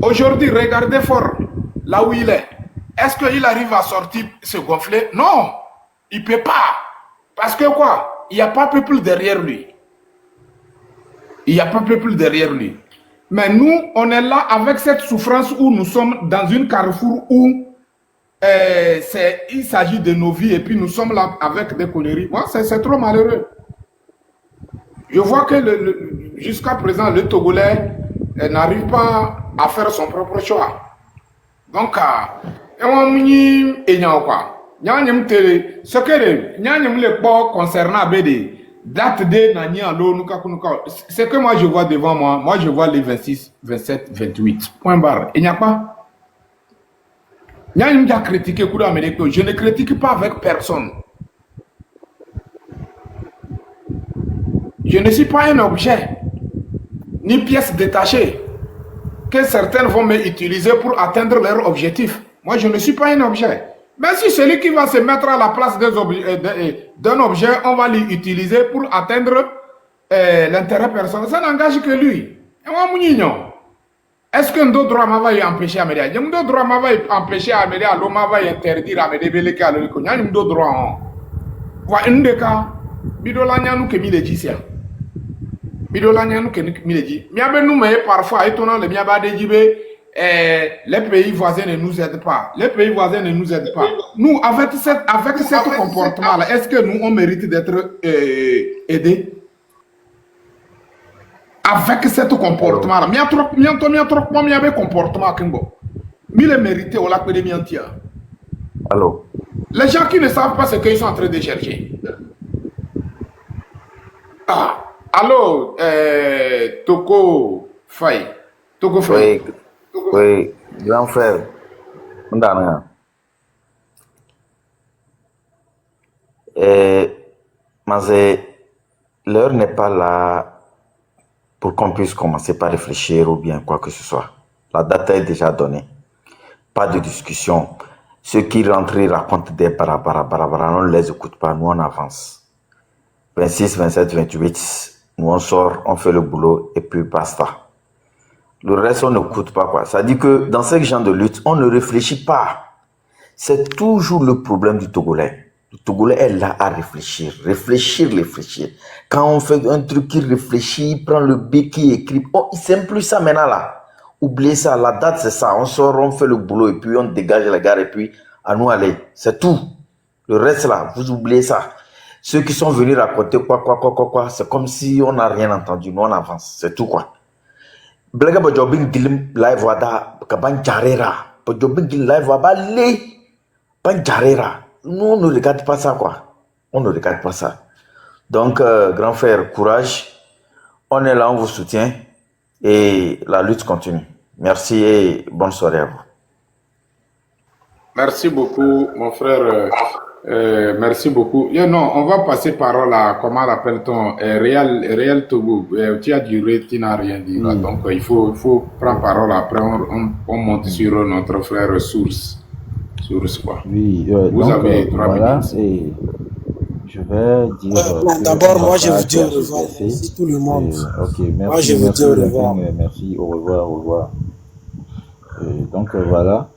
Aujourd'hui, regardez fort là où il est. Est-ce qu'il arrive à sortir, se gonfler? Non, il ne peut pas. Parce que quoi? Il n'y a pas peuple derrière lui. Il n'y a pas peuple derrière lui. Mais nous, on est là avec cette souffrance où nous sommes dans une carrefour où il s'agit de nos vies et puis nous sommes là avec des conneries. Moi, c'est trop malheureux. Je vois que jusqu'à présent, le Togolais n'arrive pas à faire son propre choix. Donc, ce que concernant ce que moi je vois devant moi je vois les 26, 27, 28. Point barre. Il n'y a pas. Je ne critique pas avec personne. Je ne suis pas un objet, ni pièce détachée, que certaines vont m'utiliser pour atteindre leur objectif. Moi, je ne suis pas un objet. Mais si celui qui va se mettre à la place d'un objet, on va l'utiliser pour atteindre l'intérêt personnel, ça n'engage que lui. Est-ce que nos droits m'avaient empêché à me dire? Nos droits m'avaient empêché à me dire, l'homme m'avait interdit à me développer à l'heure. Nos droits. Voilà un des cas. Bidolanya nous que mi le dit ça. Bidolanya nous que mi le dit. Miabe nous mais parfois étonnant le miaba de jibé. Les pays voisins ne nous aident pas. Les pays voisins ne nous aident pas. Nous, avec ce comportement-là, est-ce que nous, on mérite d'être aidés? Avec ce comportement-là, comportement mérité au lac de Miantia. Allô? Les gens qui ne savent pas ce qu'ils sont en train de chercher. Ah, allô, Toko Faye. Toko Faye. Oui, grand frère. Mais l'heure n'est pas là pour qu'on puisse commencer par réfléchir ou bien quoi que ce soit. La date est déjà donnée. Pas de discussion. Ceux qui rentrent racontent des barabara, on ne les écoute pas, nous on avance. 26, 27, 28, nous on sort, on fait le boulot et puis basta. Le reste, on n'écoute pas quoi. Ça dit que dans ce genre de lutte, on ne réfléchit pas. C'est toujours le problème du Togolais. Le Togolais est là à réfléchir. Réfléchir. Quand on fait un truc qui réfléchit, il prend le B qui écrit. Oh, c'est plus ça maintenant là. Oubliez ça, la date c'est ça. On sort, on fait le boulot et puis on dégage la gare et puis à nous aller. C'est tout. Le reste là, vous oubliez ça. Ceux qui sont venus raconter quoi, c'est comme si on n'a rien entendu. Nous on avance. C'est tout quoi. Blaga bajobing dilim live wada kaban jarera. Bajobing dilim live waba le ban jarera. Nous on ne regarde pas ça quoi. On ne regarde pas ça. Donc grand frère, courage. On est là, on vous soutient et la lutte continue. Merci et bonne soirée à vous. Merci beaucoup mon frère. Merci beaucoup. Non, on va passer parole à, comment l'appelle-t-on, Réal Togo. Tu as duré, tu n'as rien dit. Donc, il faut prendre parole après, on monte sur notre frère Source. Source quoi. Oui, Vous donc avez 3 voilà, minutes. et je vais dire Bon, que on d'abord, va moi, je pas vous dis au revoir. tergiverser. Merci tout le monde. Ok, Moi, je merci, vous dis merci au revoir. Olympique, merci, au revoir, au revoir. Donc voilà,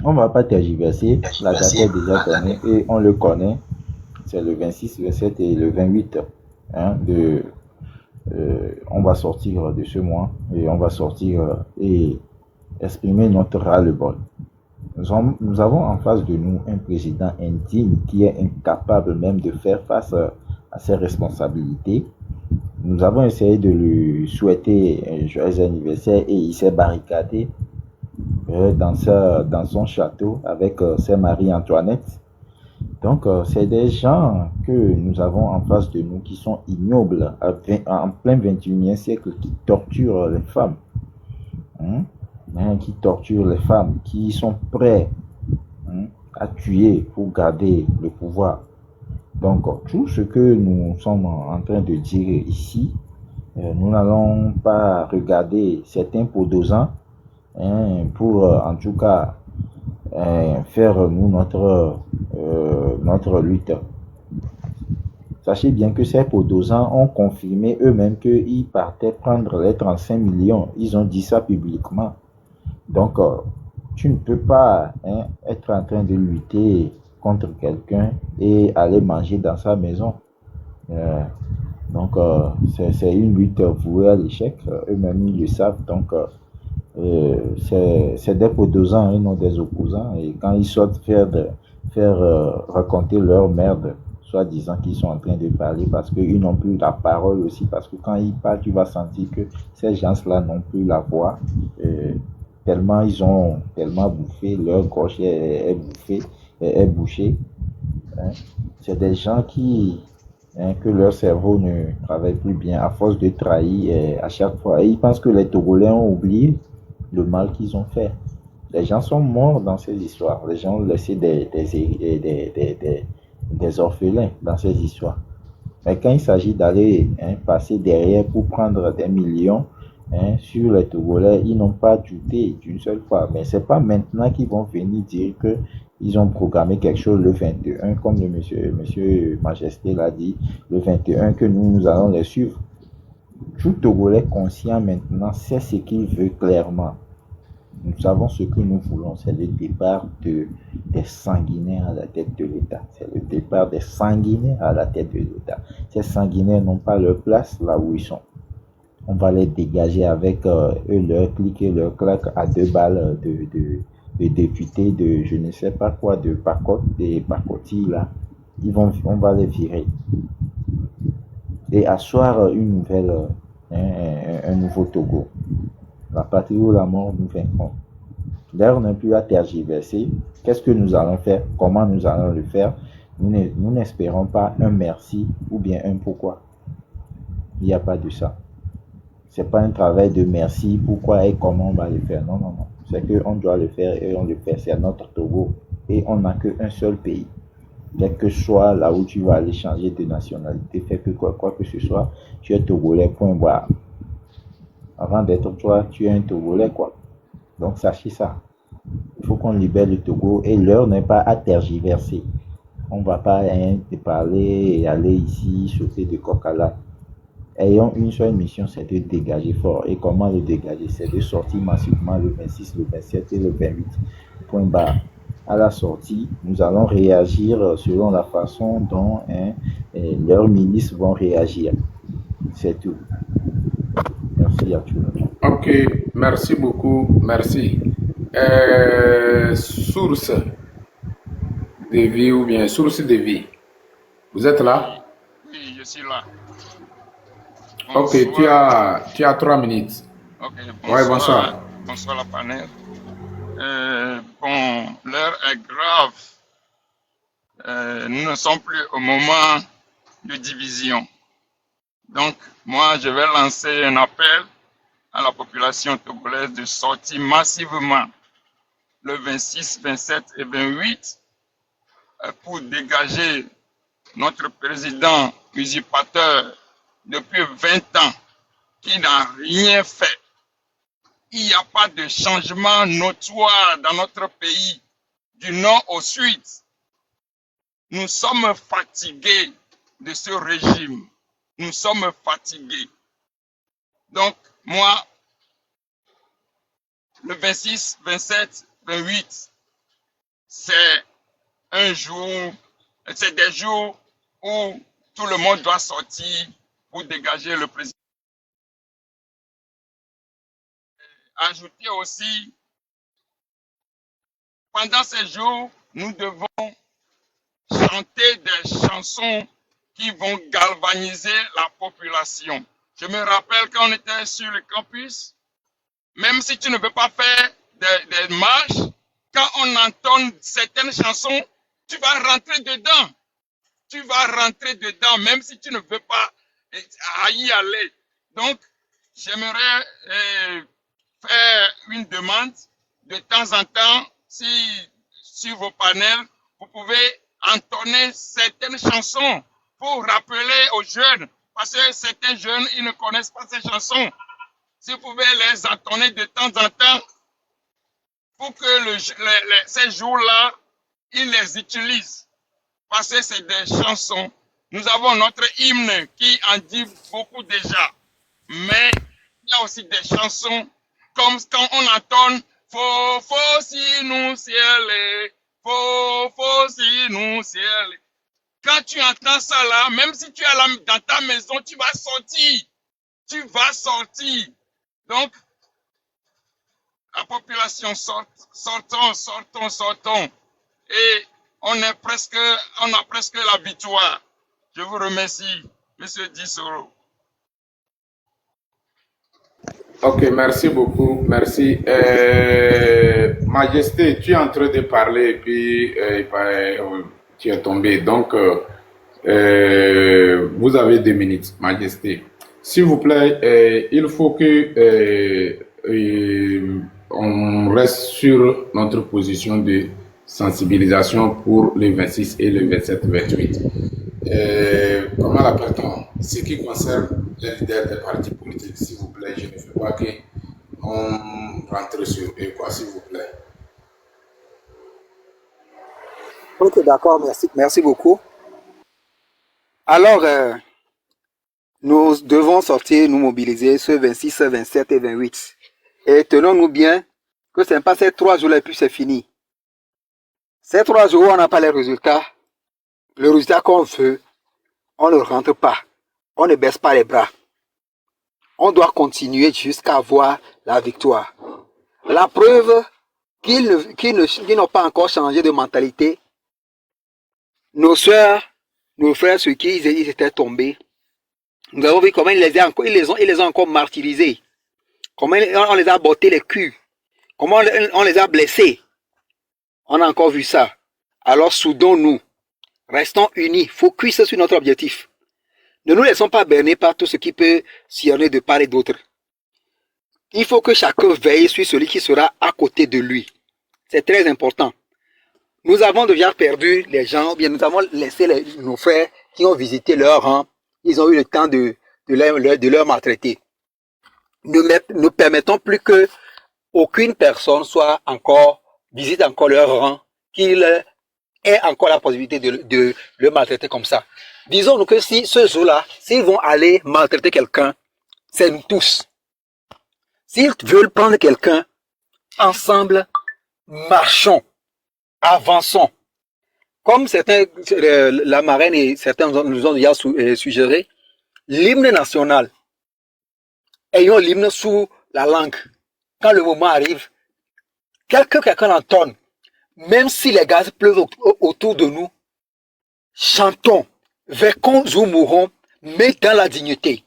on va pas tergiverser, la date est déjà donnée et on le connaît, c'est le 26, le 27 et le 28 hein, on va sortir de ce mois et on va sortir et exprimer notre ras-le-bol. Nous avons en face de nous un président indigne qui est incapable même de faire face à ses responsabilités. Nous avons essayé de lui souhaiter un joyeux anniversaire et il s'est barricadé dans son château avec ses Marie-Antoinette. Donc, c'est des gens que nous avons en face de nous qui sont ignobles en plein 21e siècle, qui torturent les femmes. Qui torturent les femmes, qui sont prêts à tuer pour garder le pouvoir. Donc, tout ce que nous sommes en train de dire ici, nous n'allons pas regarder certains podosans pour, en tout cas, faire nous notre lutte. Sachez bien que ces podosans ont confirmé eux-mêmes qu'ils partaient prendre les 35 millions. Ils ont dit ça publiquement. Donc, tu ne peux pas être en train de lutter contre quelqu'un et aller manger dans sa maison. Donc, c'est une lutte vouée à l'échec. Eux-mêmes, ils le savent. Donc, c'est des podosans et non des opposants. Et quand ils sortent faire raconter leur merde, soi-disant qu'ils sont en train de parler parce qu'ils n'ont plus la parole aussi. Parce que quand ils parlent, tu vas sentir que ces gens-là n'ont plus la voix. Tellement ils ont tellement bouffé, leur gorge est bouchée. C'est des gens que leur cerveau ne travaille plus bien à force de trahir à chaque fois. Et ils pensent que les Togolais ont oublié le mal qu'ils ont fait. Les gens sont morts dans ces histoires. Les gens ont laissé des orphelins dans ces histoires. Mais quand il s'agit d'aller passer derrière pour prendre des millions, sur les Togolais, ils n'ont pas douté d'une seule fois. Mais c'est pas maintenant qu'ils vont venir dire que ils ont programmé quelque chose le 21, comme le monsieur Majesté l'a dit, le 21, que nous allons les suivre. Tout Togolais conscient maintenant sait ce qu'il veut clairement. Nous savons ce que nous voulons, c'est le départ des sanguinaires à la tête de l'État. C'est le départ des sanguinaires à la tête de l'État. Ces sanguinaires n'ont pas leur place là où ils sont. On va les dégager avec eux, leur clic et leur claque à 2 balles de députés de je ne sais pas quoi, de pacotis là. On va les virer. Et asseoir une nouvelle, un nouveau Togo. La patrie ou la mort nous vaincront. L'heure n'est plus à tergiverser. Qu'est-ce que nous allons faire? Comment nous allons le faire? Nous n'espérons pas un merci ou bien un pourquoi. Il n'y a pas de ça. C'est pas un travail de merci, pourquoi et comment on va le faire. Non. C'est qu'on doit le faire et on le fait. C'est notre Togo. Et on n'a qu'un seul pays. Quel que soit là où tu vas aller changer de nationalité, faire que quoi que ce soit, tu es Togolais, point barre. Avant d'être toi, tu es un Togolais, quoi. Donc, sachez ça. Il faut qu'on libère le Togo et l'heure n'est pas à tergiverser. On ne va pas te parler et aller ici, sauter de coq à l'âne. Ayons une seule mission, c'est de dégager fort. Et comment le dégager? C'est de sortir massivement le 26, le 27 et le 28. Point barre. À la sortie, nous allons réagir selon la façon dont leurs ministres vont réagir. C'est tout. Merci à tout le monde. Ok, merci beaucoup, merci. Source de vie ou bien source de vie. Vous êtes là? Oui, je suis là. Ok, tu as 3 minutes. Ok, Ouais, bonsoir. Bonsoir la panel. Bon, l'heure est grave. Nous ne sommes plus au moment de division. Donc, moi, je vais lancer un appel à la population togolaise de sortir massivement le 26, 27 et 28 pour dégager notre président usurpateur depuis 20 ans qui n'a rien fait il n'y a pas de changement notoire dans notre pays, du nord au sud. Nous sommes fatigués de ce régime. Nous sommes fatigués. Donc, moi, le 26, 27, 28, c'est un jour, c'est des jours où tout le monde doit sortir pour dégager le président. Ajouter aussi, pendant ces jours, nous devons chanter des chansons qui vont galvaniser la population. Je me rappelle quand on était sur le campus, même si tu ne veux pas faire des marches, quand on entend certaines chansons, tu vas rentrer dedans. Tu vas rentrer dedans, même si tu ne veux pas y aller. Donc, j'aimerais faire une demande de temps en temps, si sur vos panels, vous pouvez entonner certaines chansons pour rappeler aux jeunes, parce que certains jeunes, ils ne connaissent pas ces chansons. Si vous pouvez les entonner de temps en temps, pour que ces jours-là, ils les utilisent. Parce que c'est des chansons. Nous avons notre hymne qui en dit beaucoup déjà. Mais il y a aussi des chansons comme quand on entend Faux si nous ciel, faux si nous ciel. Quand tu entends ça là, même si tu es dans ta maison, tu vas sortir. Tu vas sortir. Donc, la population sortons. Et on a presque la victoire. Je vous remercie, Monsieur Dissoro. Ok, merci beaucoup, merci. Majesté, tu es en train de parler et puis tu es tombé. Donc, vous avez 2 minutes, Majesté. S'il vous plaît, il faut que on reste sur notre position de sensibilisation pour le 26 et le 27-28. Comment l'appelle-t-on? Ce qui concerne les leaders des partis politiques, s'il vous plaît, je ne veux pas qu'on rentre sur eux, quoi, s'il vous plaît. Ok, d'accord, merci beaucoup. Alors, nous devons sortir, nous mobiliser ce 26, 27 et 28. Et tenons-nous bien que ce n'est pas ces 3 jours-là et puis c'est fini. Ces 3 jours, on n'a pas les résultats. Le résultat qu'on veut, on ne rentre pas. On ne baisse pas les bras. On doit continuer jusqu'à avoir la victoire. La preuve qu'ils n'ont pas encore changé de mentalité. Nos soeurs, nos frères, ceux qui ils étaient tombés, nous avons vu comment ils les ont encore martyrisés. Comment on les a botté les culs. Comment on les a blessés. On a encore vu ça. Alors soudons-nous. Restons unis. Focus sur notre objectif. Ne nous laissons pas berner par tout ce qui peut sillonner de part et d'autre. Il faut que chacun veille sur celui qui sera à côté de lui. C'est très important. Nous avons déjà perdu les gens, bien nous avons laissé nos frères qui ont visité leur rang. Ils ont eu le temps de leur maltraiter. Ne permettons plus que aucune personne visite encore leur rang, qu'il ait encore la possibilité de le maltraiter comme ça. Disons-nous que si ce jour-là, s'ils vont aller maltraiter quelqu'un, c'est nous tous. S'ils veulent prendre quelqu'un, ensemble, marchons, avançons. Comme certains, la marraine et certains nous ont déjà suggéré, l'hymne national, ayons l'hymne sous la langue. Quand le moment arrive, quelqu'un l'entonne, même si les gaz pleuvent autour de nous, chantons, vainquons ou mourons, mais dans la dignité.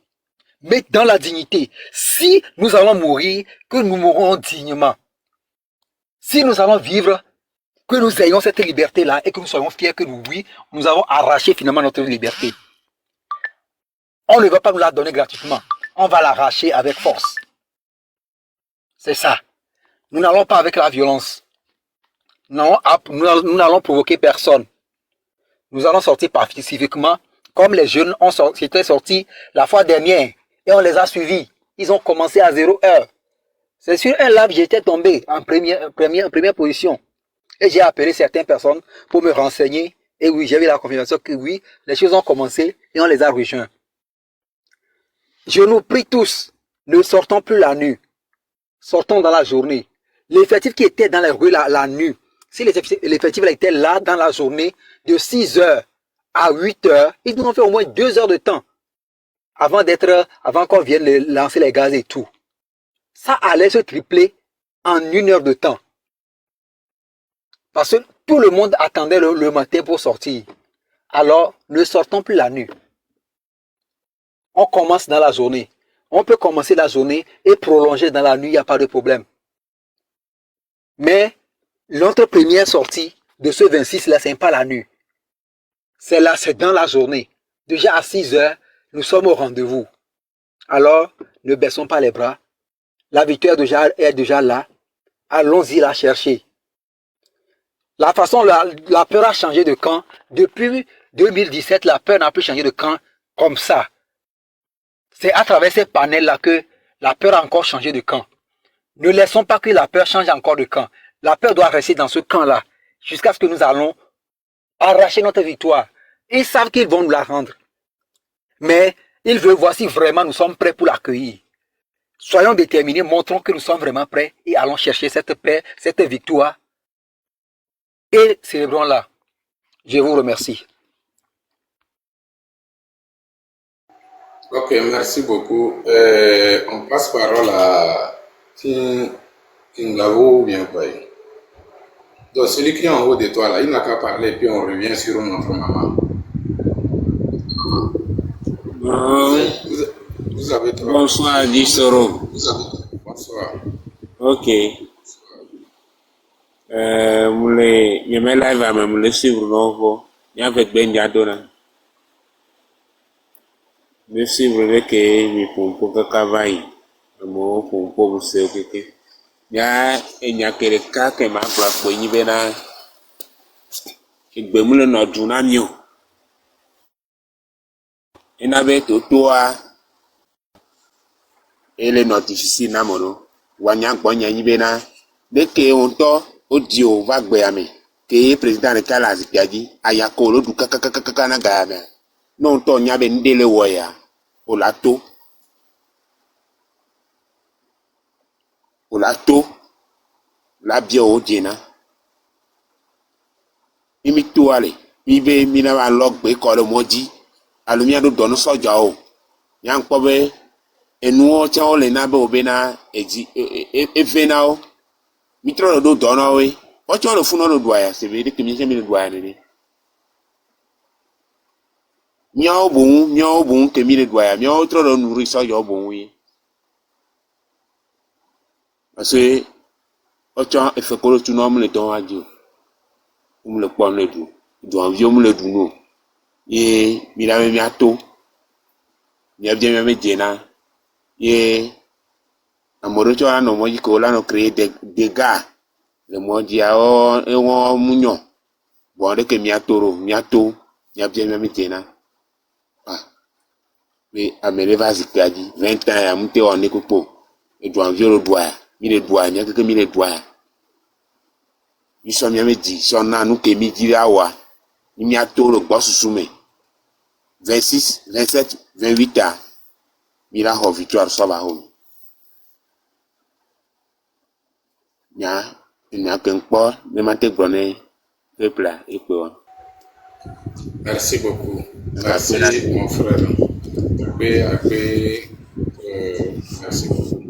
Mais dans la dignité. Si nous allons mourir, que nous mourrons dignement. Si nous allons vivre, que nous ayons cette liberté-là et que nous soyons fiers que nous avons arraché finalement notre liberté. On ne va pas nous la donner gratuitement. On va l'arracher avec force. C'est ça. Nous n'allons pas avec la violence. Nous n'allons provoquer personne. Nous allons sortir pacifiquement, comme les jeunes étaient sortis la fois dernière, et on les a suivis. Ils ont commencé à 0 heure. C'est sur un live, j'étais tombé en première position. Et j'ai appelé certaines personnes pour me renseigner. Et oui, j'ai eu la confirmation que oui, les choses ont commencé et on les a rejoints. Je nous prie tous, ne sortons plus la nuit. Sortons dans la journée. L'effectif qui était dans les rues la nuit, si l'effectif était là dans la journée, de 6 heures à 8 heures, ils nous ont fait au moins 2 heures de temps avant qu'on vienne lancer les gaz et tout. Ça allait se tripler en 1 heure de temps. Parce que tout le monde attendait le matin pour sortir. Alors, ne sortons plus la nuit. On commence dans la journée. On peut commencer la journée et prolonger dans la nuit, il n'y a pas de problème. Mais notre première sortie de ce 26-là, ce n'est pas la nuit. C'est là, c'est dans la journée. Déjà à 6 heures, nous sommes au rendez-vous. Alors, ne baissons pas les bras. La victoire est déjà là. Allons-y la chercher. La façon, la peur a changé de camp. Depuis 2017, la peur n'a plus changé de camp comme ça. C'est à travers ces panels-là que la peur a encore changé de camp. Ne laissons pas que la peur change encore de camp. La peur doit rester dans ce camp-là jusqu'à ce que nous allons arracher notre victoire. Ils savent qu'ils vont nous la rendre. Mais ils veulent voir si vraiment nous sommes prêts pour l'accueillir. Soyons déterminés, montrons que nous sommes vraiment prêts et allons chercher cette paix, cette victoire. Et célébrons-la. Je vous remercie. Ok, merci beaucoup. On passe parole à Kingavo ou bien quoi. Donc celui qui est en haut de toi là, il n'a qu'à parler puis on revient sur notre maman. Vous avez trop. Bonsoir, Disoro. Bonsoir. Ok. Mule, nyeme live ame mule suivre novo. Nya avec ben diadona. Me suivre le que mi pompo kakavai. Mo pompo buse okeke. Nya enya kere ka ke ma bra po yin be na. Igbe mule no dun na mi o. Ina be to toa. Ele notifici na mono. Wanya gbo nya yin be na. Deke on to Odio va gbeame ke président de kala zipiadi ayako lo du kaka na game non to nya be ndele woya olato la bio odina imi to ale ibe mina ba log be ko le moji alumia do donu soja o nya npo be enu o cha o le na be obena eji evena o mitro do dona we o cho lo funo no duaya se be de kimi se mi duaya ni miao bon kemi le duaya miao tro do nuri so yo bon wi parce o cho e fe ko lo tu no mu le don ajo mu le pon le du envie mu le du no ye mi la me ato mi bien me jena ye amoro cho no mo yiko la no créer des gars le mo dia o e won munyo bon de que miato nya bien me tena mais amele va zikadi 20 ans ya mute on ekupo e do envie le doigt mi le doigt nya que mi le doigt iso mi me di so na nu ke mi di awa ni miato le gbo susume 26 27 28 ans mi la ho victoire so ba ho nya kenkpo ne mate grone peuple et quoi. Merci beaucoup. Merci mon frère. Merci beaucoup.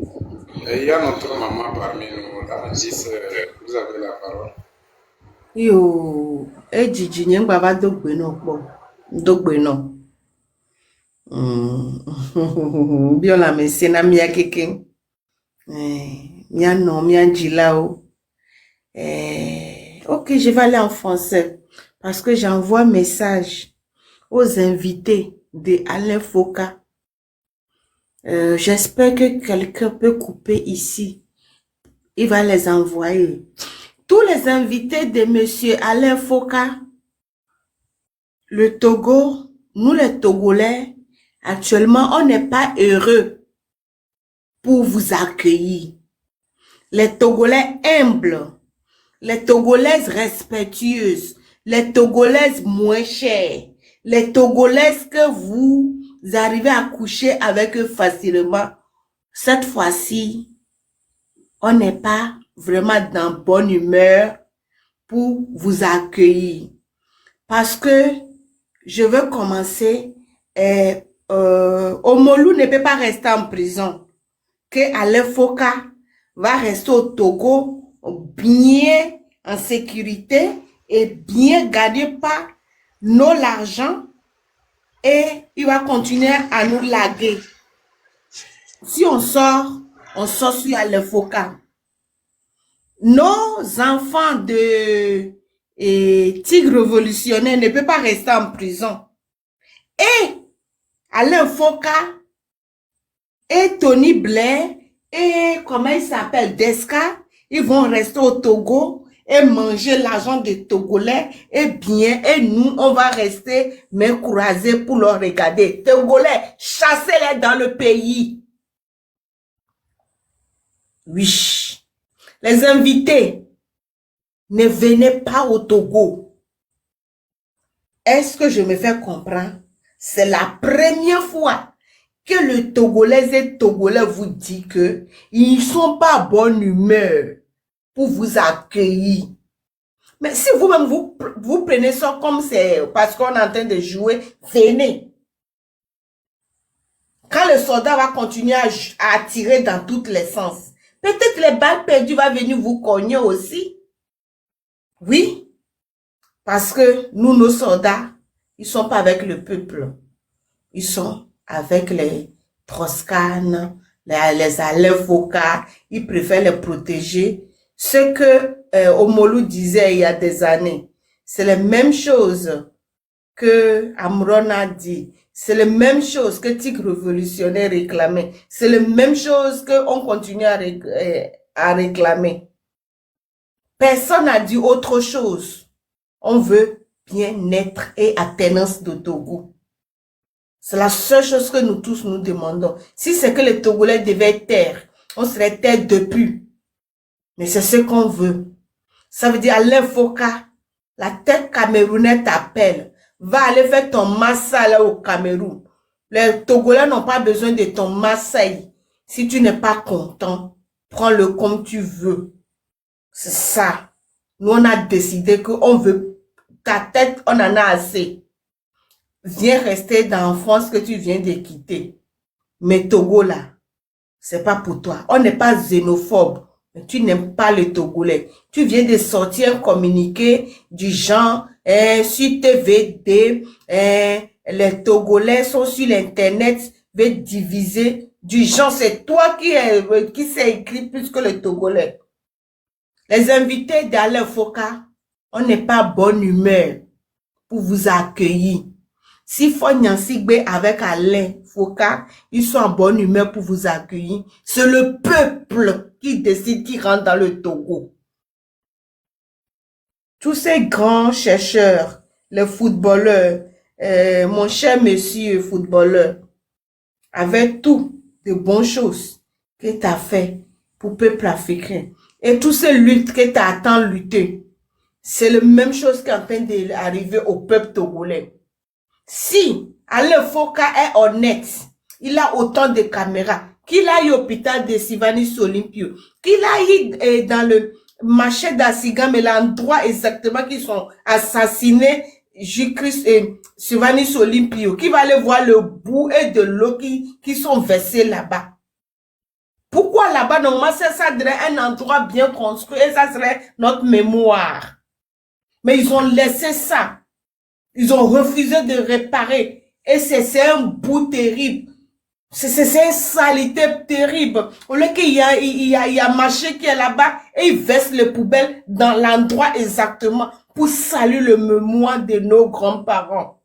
Il y a notre maman parmi nous. Danagis, vous avez la parole. Yo, ejiji nye baba dogbe no po. Dogbe no. Biola me sena mia keke. Mia non, mia jilao. Ok, je vais aller en français parce que j'envoie message aux invités de Alain Foka. J'espère que quelqu'un peut couper ici. Il va les envoyer. Tous les invités de Monsieur Alain Foka, le Togo, nous les Togolais, actuellement, on n'est pas heureux pour vous accueillir. les Togolais humbles, les Togolaises respectueuses, les Togolaises moins chères, les Togolaises que vous arrivez à coucher avec eux facilement. Cette fois-ci, on n'est pas vraiment dans bonne humeur pour vous accueillir. Parce que je veux commencer, Omolu ne peut pas rester en prison. Que Alain Foka va rester au Togo bien en sécurité et bien gagner par l'argent et il va continuer à nous laguer. Si on sort sur Alain Foka. Nos enfants de tigres révolutionnaires ne peuvent pas rester en prison. Et Alain Foka et Tony Blair et comment il s'appelle Desca, ils vont rester au Togo et manger l'argent des Togolais et bien, et nous, on va rester mains croisées pour leur regarder. Togolais, chassez-les dans le pays. Oui. Les invités, ne venez pas au Togo. Est-ce que je me fais comprendre? C'est la première fois que le Togolais et Togolais vous dit que ils ne sont pas à bonne humeur pour vous accueillir. Mais si vous-même vous prenez ça comme c'est parce qu'on est en train de jouer, venez. Quand le soldat va continuer à tirer dans tous les sens, peut-être les balles perdues vont venir vous cogner aussi. Oui, parce que nous, nos soldats, ils sont pas avec le peuple. Ils sont avec les Troscan, les Alain Foka. Ils préfèrent les protéger. Ce que Omolu disait il y a des années, c'est la même chose que Amron a dit. C'est la même chose que Tigre révolutionnaire réclamait. C'est la même chose qu'on continue à réclamer. Personne n'a dit autre chose. On veut bien-être et attenance de Togo. C'est la seule chose que nous tous nous demandons. Si c'est que les Togolais devaient taire, on serait taire depuis. Mais c'est ce qu'on veut. Ça veut dire Alain Foka, la tête camerounaise t'appelle. Va aller faire ton massa là au Cameroun. Les Togolais n'ont pas besoin de ton massaï. Si tu n'es pas content, prends-le comme tu veux. C'est ça. Nous, on a décidé qu'on veut ta tête, on en a assez. Viens rester dans la France que tu viens de quitter. Mais Togo là, c'est pas pour toi. On n'est pas xénophobe. Mais tu n'aimes pas les Togolais. Tu viens de sortir un communiqué du genre, sur TVD, les Togolais sont sur l'internet, veulent diviser. Du genre, c'est toi qui s'est écrit plus que les Togolais. Les invités d'Alain Foka, on n'est pas bonne humeur pour vous accueillir. Si Fognan Sigbe avec Alain Foka, ils sont en bonne humeur pour vous accueillir. C'est le peuple qui décide qui rentre dans le Togo. Tous ces grands chercheurs, les footballeurs, mon cher monsieur footballeur, avec tout de bonnes choses que tu as fait pour le peuple africain, et toutes ces luttes que tu as tant lutté, c'est la même chose qui est en train d'arriver au peuple togolais. Si Alain Foka est honnête, il a autant de caméras, qu'il aille au hôpital de Sylvanus Olympio, qu'il aille dans le marché d'Assigam, mais l'endroit exactement qu'ils sont assassinés, J-Christ et Sylvanus Olympio, qui va aller voir le bout et de l'eau qui sont versés là-bas. Pourquoi là-bas, normalement, ça serait un endroit bien construit et ça serait notre mémoire. Mais ils ont laissé ça. Ils ont refusé de réparer. Et c'est un bout terrible. C'est une saleté terrible. Au lieu qu'il y a un marché qui est là-bas et ils versent les poubelles dans l'endroit exactement pour saluer le mémoire de nos grands-parents.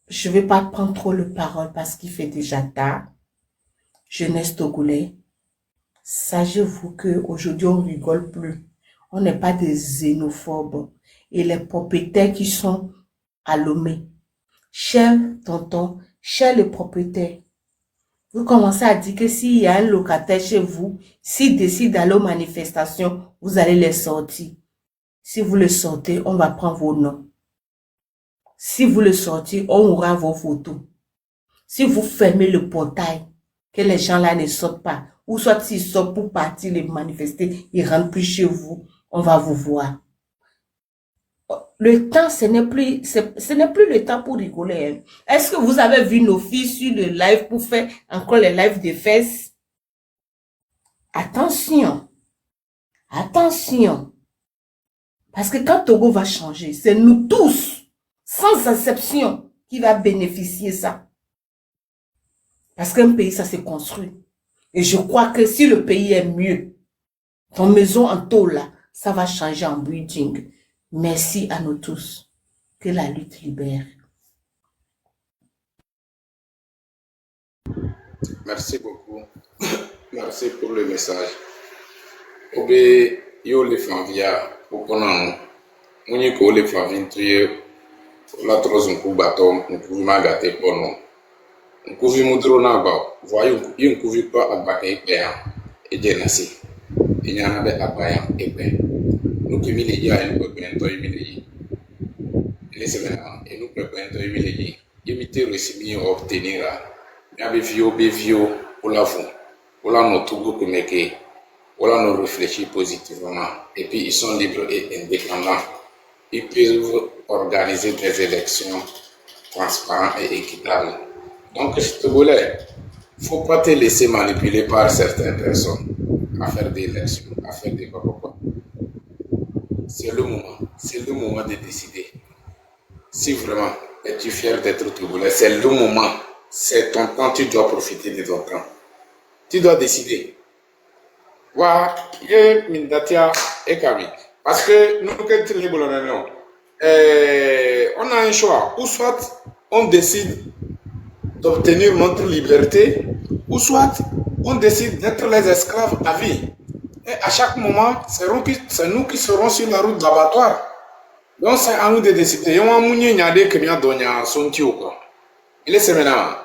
Je ne vais pas prendre trop le parole parce qu'il fait déjà tard. Jeunesse togolais, sachez-vous qu'aujourd'hui on rigole plus. On n'est pas des xénophobes. Et les propriétaires qui sont à Lomé, chers tontons, chers les propriétaires, Vous commencez à dire que s'il y a un locataire chez vous, s'il décide d'aller aux manifestations, vous allez les sortir. Si vous le sortez, on va prendre vos noms. Si vous le sortez, on aura vos photos. Si vous fermez le portail, que les gens là ne sortent pas, ou soit s'ils sortent pour partir les manifester, ils rentrent plus chez vous, on va vous voir. Le temps, ce n'est plus le temps pour rigoler. Hein. Est-ce que vous avez vu nos filles sur le live pour faire encore les lives de fesses? Attention. Attention. Parce que quand Togo va changer, c'est nous tous, sans exception, qui va bénéficier ça. Parce qu'un pays, ça se construit. Et je crois que si le pays est mieux, ton maison en tôle là, ça va changer en building. Merci à nous tous. Que la lutte libère. Merci beaucoup. Merci pour le message. Obe yo le favia okonan muni ko le favin tuye la trozo nkubato nkuvi magate pono nkuvi mudro na ba voyou yo nkuvi pa abaka ipe ya ejenasi enyana be abaya ipe nukimi le ya en pepento imile les semaines et nous pepento imile imiter resimi obtenir ya bevio pour la fond pour la notugo komeke. Voilà, nous réfléchir positivement. Et puis, ils sont libres et indépendants. Ils peuvent organiser des élections transparentes et équitables. Donc, je te voulais, il ne faut pas te laisser manipuler par certaines personnes à faire des élections, à faire des quoi. C'est le moment de décider. Si vraiment es-tu fier d'être Togolais, c'est le moment. C'est ton temps, tu dois profiter de ton temps. Tu dois décider. Wa ye mindatia ekami parce que nous que les bolonais on a un choix, ou soit on décide d'obtenir notre liberté, ou soit on décide d'être les esclaves à vie. Et à chaque moment, c'est nous qui serons sur la route d'abattoir. Donc c'est à nous de décider. Il est maintenant.